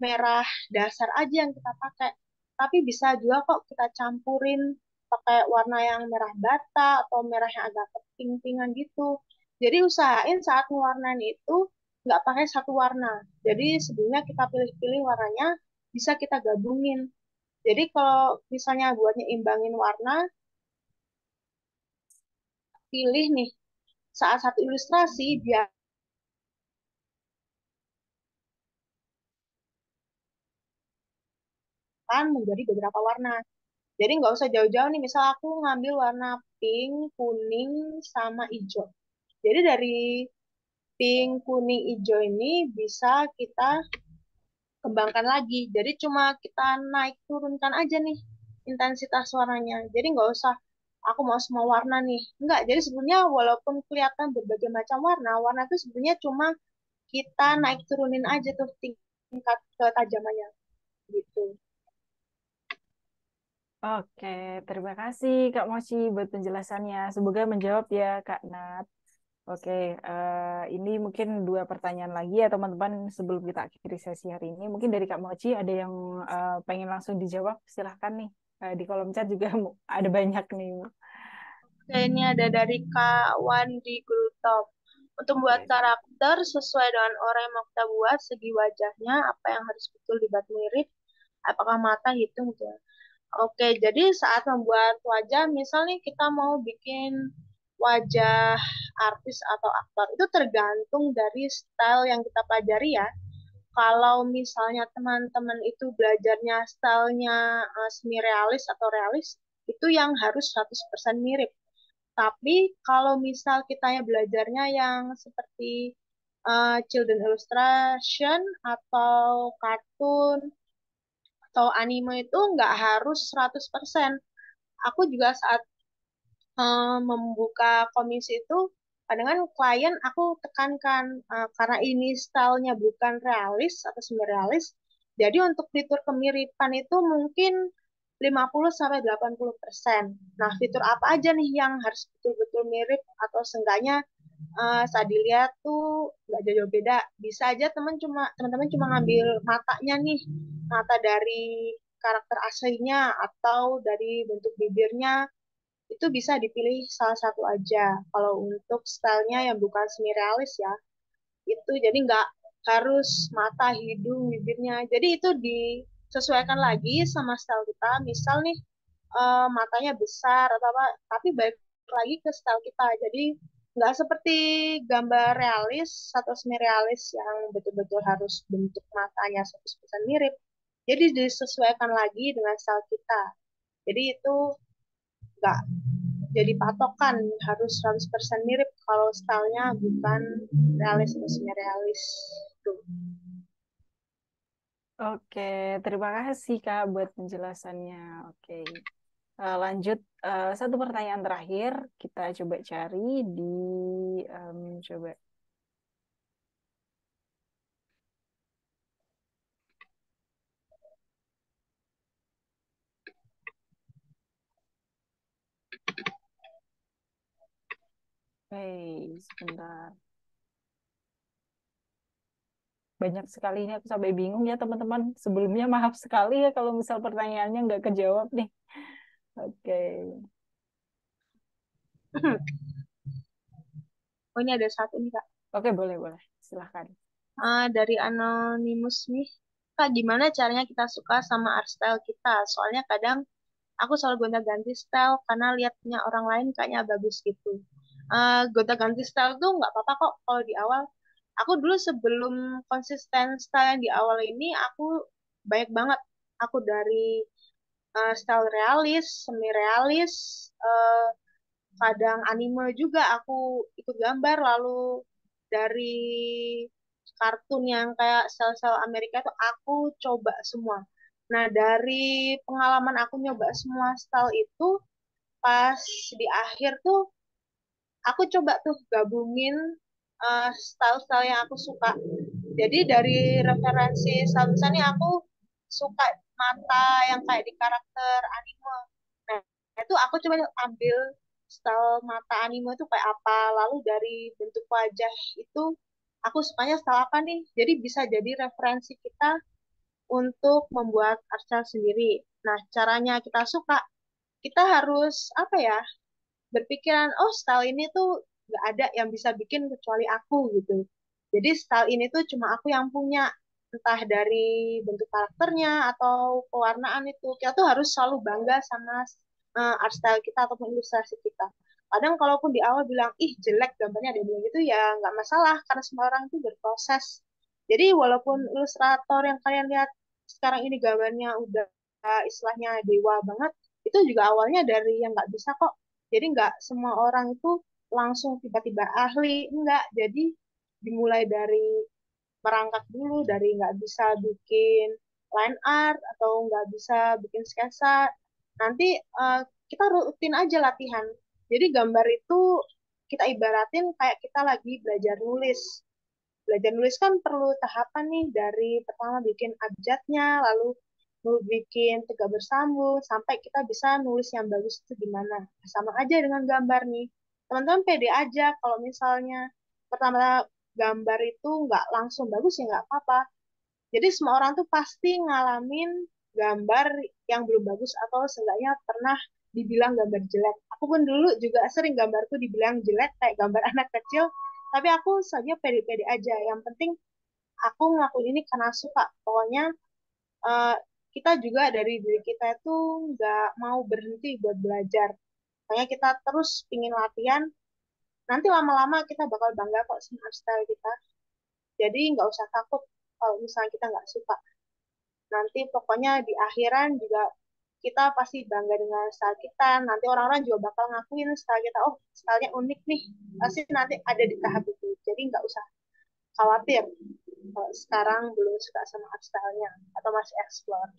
merah dasar aja yang kita pakai, tapi bisa juga kok kita campurin pakai warna yang merah bata atau merah yang agak pink-pinkan gitu. Jadi usahain saat mewarnain itu nggak pakai satu warna. Jadi sebelumnya kita pilih-pilih warnanya, bisa kita gabungin. Jadi kalau misalnya buat nyimbangin warna, pilih nih saat satu ilustrasi biarkan menjadi beberapa warna. Jadi nggak usah jauh-jauh nih, misal aku ngambil warna pink, kuning, sama hijau. Jadi dari pink, kuning, hijau ini bisa kita kembangkan lagi. Jadi cuma kita naik turunkan aja nih intensitas warnanya. Jadi nggak usah aku mau semua warna nih. Enggak, jadi sebenarnya walaupun kelihatan berbagai macam warna, warna itu sebenarnya cuma kita naik turunin aja tuh tingkat ketajamannya gitu. Oke, terima kasih Kak Mochi buat penjelasannya. Semoga menjawab ya Kak Nat. Oke, ini mungkin dua pertanyaan lagi ya teman-teman sebelum kita akhiri sesi hari ini. Mungkin dari Kak Mochi ada yang pengen langsung dijawab, silahkan nih. Di kolom chat juga ada banyak nih. Oke, ini ada dari Kak Wandi Gultom. Untuk membuat Oke. karakter sesuai dengan orang yang mau kita buat, segi wajahnya, apa yang harus betul dibuat mirip, apakah mata, hidung, gitu ya. Oke, jadi saat membuat wajah, misalnya kita mau bikin wajah artis atau aktor, itu tergantung dari style yang kita pelajari ya. Kalau misalnya teman-teman itu belajarnya stylenya semi realis atau realis, itu yang harus 100% mirip. Tapi kalau misal kita ya belajarnya yang seperti children illustration atau kartun atau anime itu nggak harus 100%. Aku juga saat membuka komisi itu kadang kan klien aku tekankan karena ini stylenya bukan realis atau semi realis, jadi untuk fitur kemiripan itu mungkin 50 sampai 80%. Nah, fitur apa aja nih yang harus betul-betul mirip atau seenggaknya saat dilihat tuh nggak jauh-jauh beda. Bisa aja teman-teman cuma ngambil matanya nih, mata dari karakter aslinya atau dari bentuk bibirnya, itu bisa dipilih salah satu aja. Kalau untuk stylenya yang bukan semi realis ya, itu jadi nggak harus mata, hidung, bibirnya. Jadi itu disesuaikan lagi sama style kita. Misal nih matanya besar atau apa, tapi balik lagi ke style kita. Jadi nggak seperti gambar realis atau semi realis yang betul-betul harus bentuk matanya 100% mirip. Jadi disesuaikan lagi dengan style kita. Jadi itu nggak jadi patokan harus 100% mirip kalau stylenya bukan realis atau semi realis tuh. Oke, terima kasih Kak buat penjelasannya. Oke. Lanjut, satu pertanyaan terakhir kita coba cari di coba. Sebentar. banyak sekali ini aku sampai bingung ya teman-teman. Sebelumnya maaf sekali ya kalau misal pertanyaannya nggak kejawab nih. Oke. Oh, ini ada satu nih, Kak. Oke, boleh, boleh. Silahkan. Dari Anonymous nih. Kak, gimana caranya kita suka sama art style kita? Soalnya kadang aku selalu gonta-ganti style karena lihatnya orang lain kayaknya bagus gitu. Gonta-ganti style tuh nggak apa-apa kok kalau di awal. Aku dulu sebelum konsisten style yang di awal ini, aku banyak banget. Aku dari style realis, semi realis, eh, kadang anime juga aku ikut gambar, lalu dari kartun yang kayak sel-sel Amerika itu aku coba semua. Nah, dari pengalaman aku nyoba semua style itu, pas di akhir tuh aku coba tuh gabungin style-style yang aku suka. Jadi dari referensi style misalnya aku suka mata yang kayak di karakter anime. Nah, itu aku coba ambil style mata anime itu kayak apa. Lalu dari bentuk wajah itu aku sukanya style apa nih. Jadi bisa jadi referensi kita untuk membuat art style sendiri. Nah, caranya kita suka, kita harus apa ya, berpikiran, oh style ini tuh nggak ada yang bisa bikin kecuali aku gitu. Jadi style ini tuh cuma aku yang punya, entah dari bentuk karakternya atau pewarnaan itu. Kita tuh harus selalu bangga sama art style kita ataupun ilustrasi kita. Kadang kalaupun di awal bilang, ih jelek gambarnya, ada yang bilang gitu, ya nggak masalah, karena semua orang itu berproses. Jadi walaupun ilustrator yang kalian lihat sekarang ini gambarnya udah istilahnya dewa banget, itu juga awalnya dari yang nggak bisa kok. Jadi nggak semua orang itu langsung tiba-tiba ahli, enggak. Jadi dimulai dari merangkak dulu, dari nggak bisa bikin line art atau nggak bisa bikin sketsa. Nanti kita rutin aja latihan. Jadi gambar itu kita ibaratin kayak kita lagi belajar nulis. Belajar nulis kan perlu tahapan nih, dari pertama bikin abjadnya, lalu bikin tiga bersambung, sampai kita bisa nulis yang bagus itu gimana. Sama aja dengan gambar nih. Teman-teman pede aja kalau misalnya pertama gambar itu nggak langsung bagus, ya nggak apa-apa. Jadi semua orang tuh pasti ngalamin gambar yang belum bagus atau seenggaknya pernah dibilang gambar jelek. Aku pun dulu juga sering gambarku dibilang jelek kayak gambar anak kecil, tapi aku saja pede-pede aja. Yang penting aku ngelakuin ini karena suka. Pokoknya eh, kita juga dari diri kita itu nggak mau berhenti buat belajar. Makanya kita terus ingin latihan. Nanti lama-lama kita bakal bangga kok sama style kita. Jadi nggak usah takut kalau misalnya kita nggak suka. Nanti pokoknya di akhiran juga kita pasti bangga dengan style kita. Nanti orang-orang juga bakal ngakuin style kita. Oh, stylenya unik nih. Pasti nanti ada di tahap itu. Jadi nggak usah khawatir kalau sekarang belum suka sama art style-nya atau masih explore.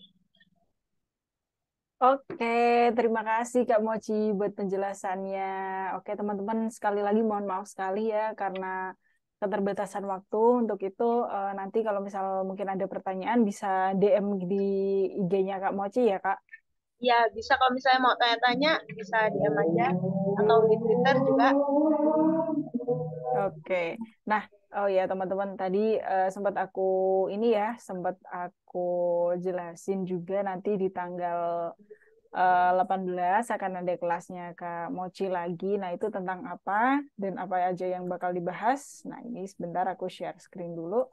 Oke, terima kasih Kak Mochi buat penjelasannya. Oke, teman-teman, sekali lagi mohon maaf sekali ya karena keterbatasan waktu. Untuk itu, nanti kalau misal mungkin ada pertanyaan bisa DM di IG-nya Kak Mochi ya, Kak. Ya, bisa kalau misalnya mau tanya-tanya, bisa DM aja. Atau di Twitter juga. Oke. Nah, oh ya teman-teman tadi sempat aku ini ya, sempat aku jelasin juga nanti di tanggal 18 akan ada kelasnya Kak Mochi lagi. Nah, itu tentang apa dan apa aja yang bakal dibahas. Nah, ini sebentar aku share screen dulu.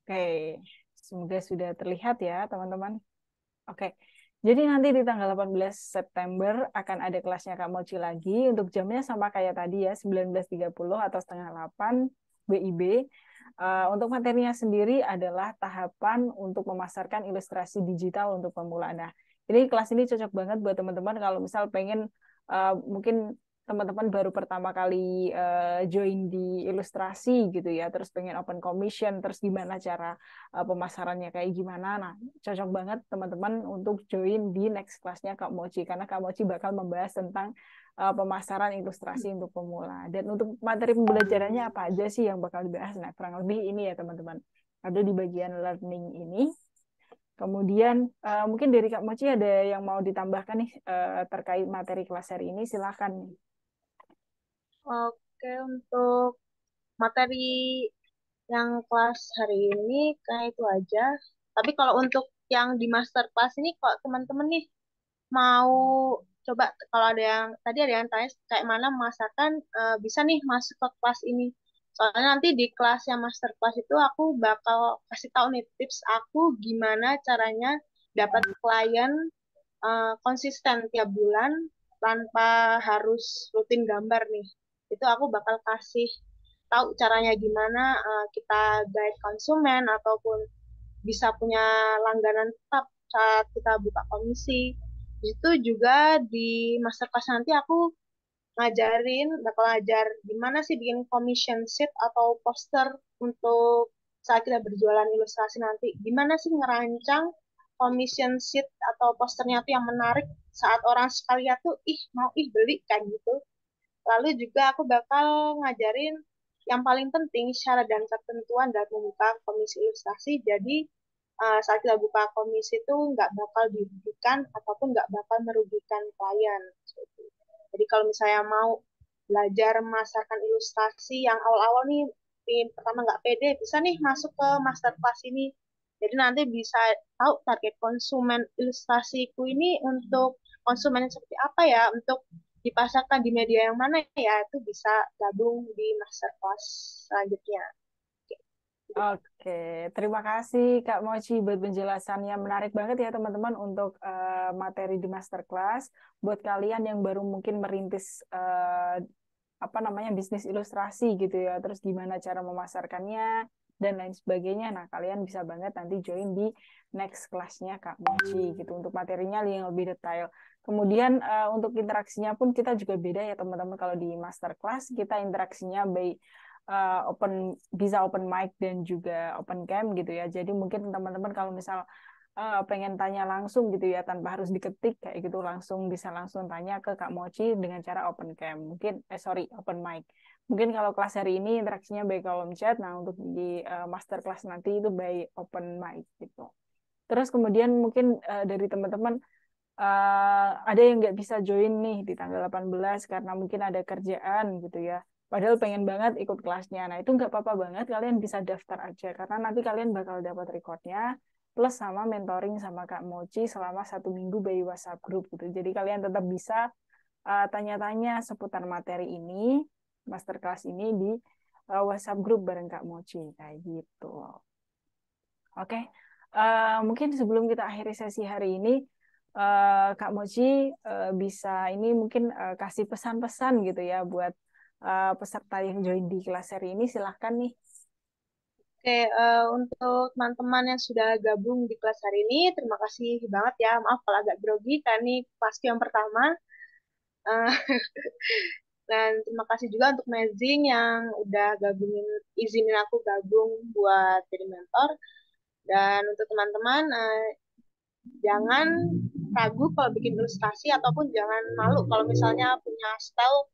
Oke, semoga sudah terlihat ya teman-teman. Oke, jadi nanti di tanggal 18 September akan ada kelasnya Kak Mochi lagi. Untuk jamnya sama kayak tadi ya, 19.30 atau setengah 8 WIB. Untuk materinya sendiri adalah tahapan untuk memasarkan ilustrasi digital untuk pemula. Nah, ini kelas ini cocok banget buat teman-teman kalau misal pengen mungkin teman-teman baru pertama kali join di ilustrasi gitu ya, terus pengen open commission, terus gimana cara pemasarannya kayak gimana. Nah, cocok banget teman-teman untuk join di next kelasnya Kak Mochi karena Kak Mochi bakal membahas tentang pemasaran ilustrasi untuk pemula. Dan untuk materi pembelajarannya apa aja sih yang bakal dibahas? Nah, kurang lebih ini ya teman-teman. Ada di bagian learning ini. Kemudian mungkin dari Kak Mochi ada yang mau ditambahkan nih terkait materi kelas hari ini, silakan. Oke, untuk materi yang kelas hari ini kayak itu aja. Tapi kalau untuk yang di master class ini, kalau teman-teman nih mau coba, kalau ada yang tadi ada yang tanya kayak mana masakan, bisa nih masuk ke kelas ini. Soalnya nanti di kelas yang master class itu aku bakal kasih tahu nih tips aku gimana caranya dapat klien konsisten tiap bulan tanpa harus rutin gambar nih. Itu aku bakal kasih tahu caranya gimana kita guide konsumen ataupun bisa punya langganan tetap saat kita buka komisi. Itu juga di masterclass nanti aku bakal ngajar gimana sih bikin commission sheet atau poster untuk saat kita berjualan ilustrasi nanti. Gimana sih ngerancang commission sheet atau posternya tuh yang menarik saat orang sekali lihat tuh, ih mau ih beli kan gitu. Lalu juga aku bakal ngajarin yang paling penting syarat dan ketentuan dalam membuka komisi ilustrasi. Jadi saat kita buka komisi itu nggak bakal dirugikan ataupun nggak bakal merugikan klien. Jadi kalau misalnya mau belajar memasarkan ilustrasi yang awal-awal nih, pertama nggak pede, bisa nih masuk ke master class ini. Jadi nanti bisa tahu target konsumen ilustrasiku ini untuk konsumen yang seperti apa ya, untuk dipasarkan di media yang mana ya, itu bisa gabung di master class selanjutnya. Oke, terima kasih Kak Mochi buat penjelasannya. Menarik banget ya teman-teman untuk materi di masterclass. Buat kalian yang baru mungkin merintis apa namanya bisnis ilustrasi gitu ya, terus gimana cara memasarkannya dan lain sebagainya. Nah, kalian bisa banget nanti join di next kelasnya Kak Mochi gitu untuk materinya yang lebih detail. Kemudian untuk interaksinya pun kita juga beda ya teman-teman. Kalau di masterclass kita interaksinya by bisa open mic dan juga open cam gitu ya. Jadi mungkin teman-teman kalau misal pengen tanya langsung gitu ya tanpa harus diketik kayak gitu langsung bisa langsung tanya ke Kak Mochi dengan cara open cam. Mungkin sorry open mic. Mungkin kalau kelas hari ini interaksinya by kolom chat. Nah, untuk di master class nanti itu by open mic gitu. Terus kemudian mungkin dari teman-teman ada yang nggak bisa join nih di tanggal 18 karena mungkin ada kerjaan gitu ya. Padahal pengen banget ikut kelasnya. Nah, itu nggak apa-apa banget. Kalian bisa daftar aja. Karena nanti kalian bakal dapat recordnya plus sama mentoring sama Kak Mochi selama 1 minggu by WhatsApp group gitu. Jadi kalian tetap bisa tanya-tanya seputar materi ini, masterclass ini di WhatsApp group bareng Kak Mochi. Kayak gitu. Oke, mungkin sebelum kita akhiri sesi hari ini, Kak Mochi bisa ini mungkin kasih pesan-pesan gitu ya buat peserta yang join di kelas hari ini. Silahkan nih. Oke, untuk teman-teman yang sudah gabung di kelas hari ini, terima kasih banget ya. Maaf kalau agak grogi, karena ini kelasku yang pertama. Eh, dan terima kasih juga untuk Mezing yang udah izinin aku gabung buat jadi mentor. Dan untuk teman-teman, jangan ragu kalau bikin ilustrasi ataupun jangan malu kalau misalnya punya style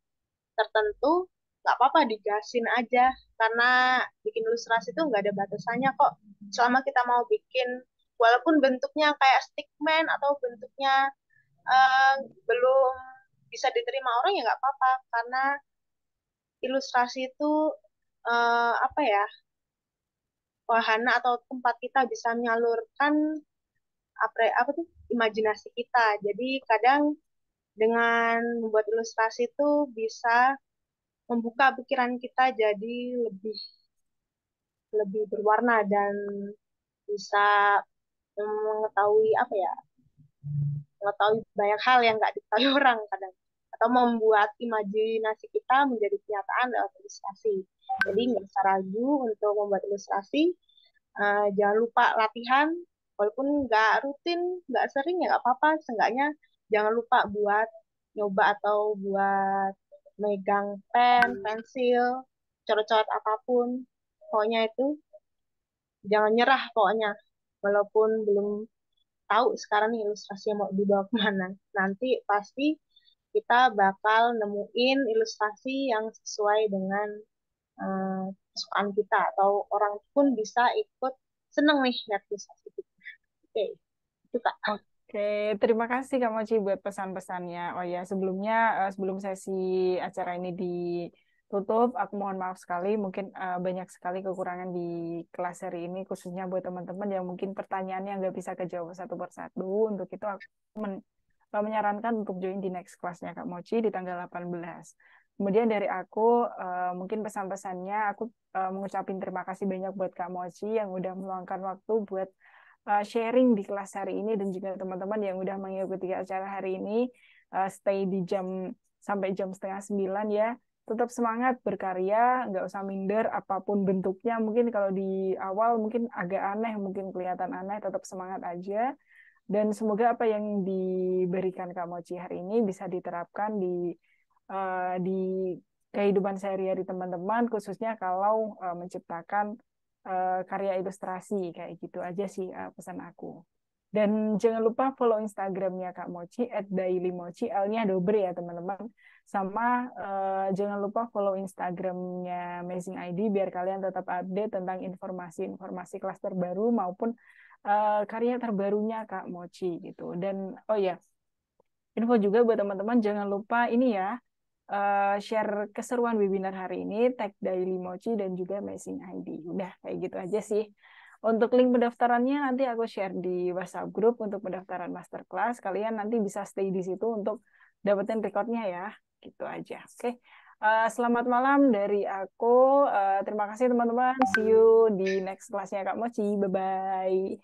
tertentu, nggak apa-apa digasin aja. Karena bikin ilustrasi itu nggak ada batasannya kok. Selama kita mau bikin, walaupun bentuknya kayak stickman atau bentuknya eh, belum bisa diterima orang ya nggak apa-apa. Karena ilustrasi itu apa ya, wahana atau tempat kita bisa menyalurkan apa tuh imajinasi kita. Jadi kadang dengan membuat ilustrasi itu bisa membuka pikiran kita jadi lebih lebih berwarna dan bisa mengetahui apa ya, mengetahui banyak hal yang nggak diketahui orang kadang, atau membuat imajinasi kita menjadi kenyataan lewat ilustrasi. Jadi nggak usah ragu untuk membuat ilustrasi. Jangan lupa latihan, walaupun nggak rutin, nggak sering ya nggak apa-apa. Seenggaknya jangan lupa buat nyoba atau buat megang pen, pensil, coret-coret apapun. Pokoknya itu jangan nyerah pokoknya. Walaupun belum tahu sekarang nih ilustrasinya mau dibawa kemana. Nanti pasti kita bakal nemuin ilustrasi yang sesuai dengan kesukaan kita, atau orang pun bisa ikut seneng nih lihat ilustrasi kita. Oke, itu Kak. Oke, terima kasih Kak Moci buat pesan-pesannya. Oh ya, sebelumnya sebelum sesi acara ini ditutup, aku mohon maaf sekali, mungkin banyak sekali kekurangan di kelas hari ini, khususnya buat teman-teman yang mungkin pertanyaannya nggak bisa kejawab satu persatu. Untuk itu aku menyarankan untuk join di next kelasnya Kak Moci di tanggal 18. Kemudian dari aku, mungkin pesan-pesannya, aku mengucapkan terima kasih banyak buat Kak Moci yang udah meluangkan waktu buat sharing di kelas hari ini dan juga teman-teman yang udah mengikuti acara hari ini stay di jam sampai jam setengah 9 ya. Tetap semangat berkarya, nggak usah minder apapun bentuknya. Mungkin kalau di awal mungkin agak aneh, mungkin kelihatan aneh, tetap semangat aja. Dan semoga apa yang diberikan Kak Moci hari ini bisa diterapkan di kehidupan sehari-hari teman-teman, khususnya kalau menciptakan karya ilustrasi kayak gitu aja sih pesan aku. Dan jangan lupa follow Instagramnya Kak Mochi @dailymochi, L-nya double ya teman-teman. Sama jangan lupa follow Instagramnya Amazing ID biar kalian tetap update tentang informasi-informasi kelas terbaru maupun karya terbarunya Kak Mochi gitu. Dan oh ya, info juga buat teman-teman jangan lupa ini ya share keseruan webinar hari ini, tag Daily Mochi dan juga Amazing ID. Udah kayak gitu aja sih. Untuk link pendaftarannya nanti aku share di WhatsApp group untuk pendaftaran masterclass. Kalian nanti bisa stay di situ untuk dapetin recordnya ya. Gitu aja. Oke. Selamat malam dari aku. Terima kasih teman-teman. See you di next kelasnya Kak Mochi. Bye-bye.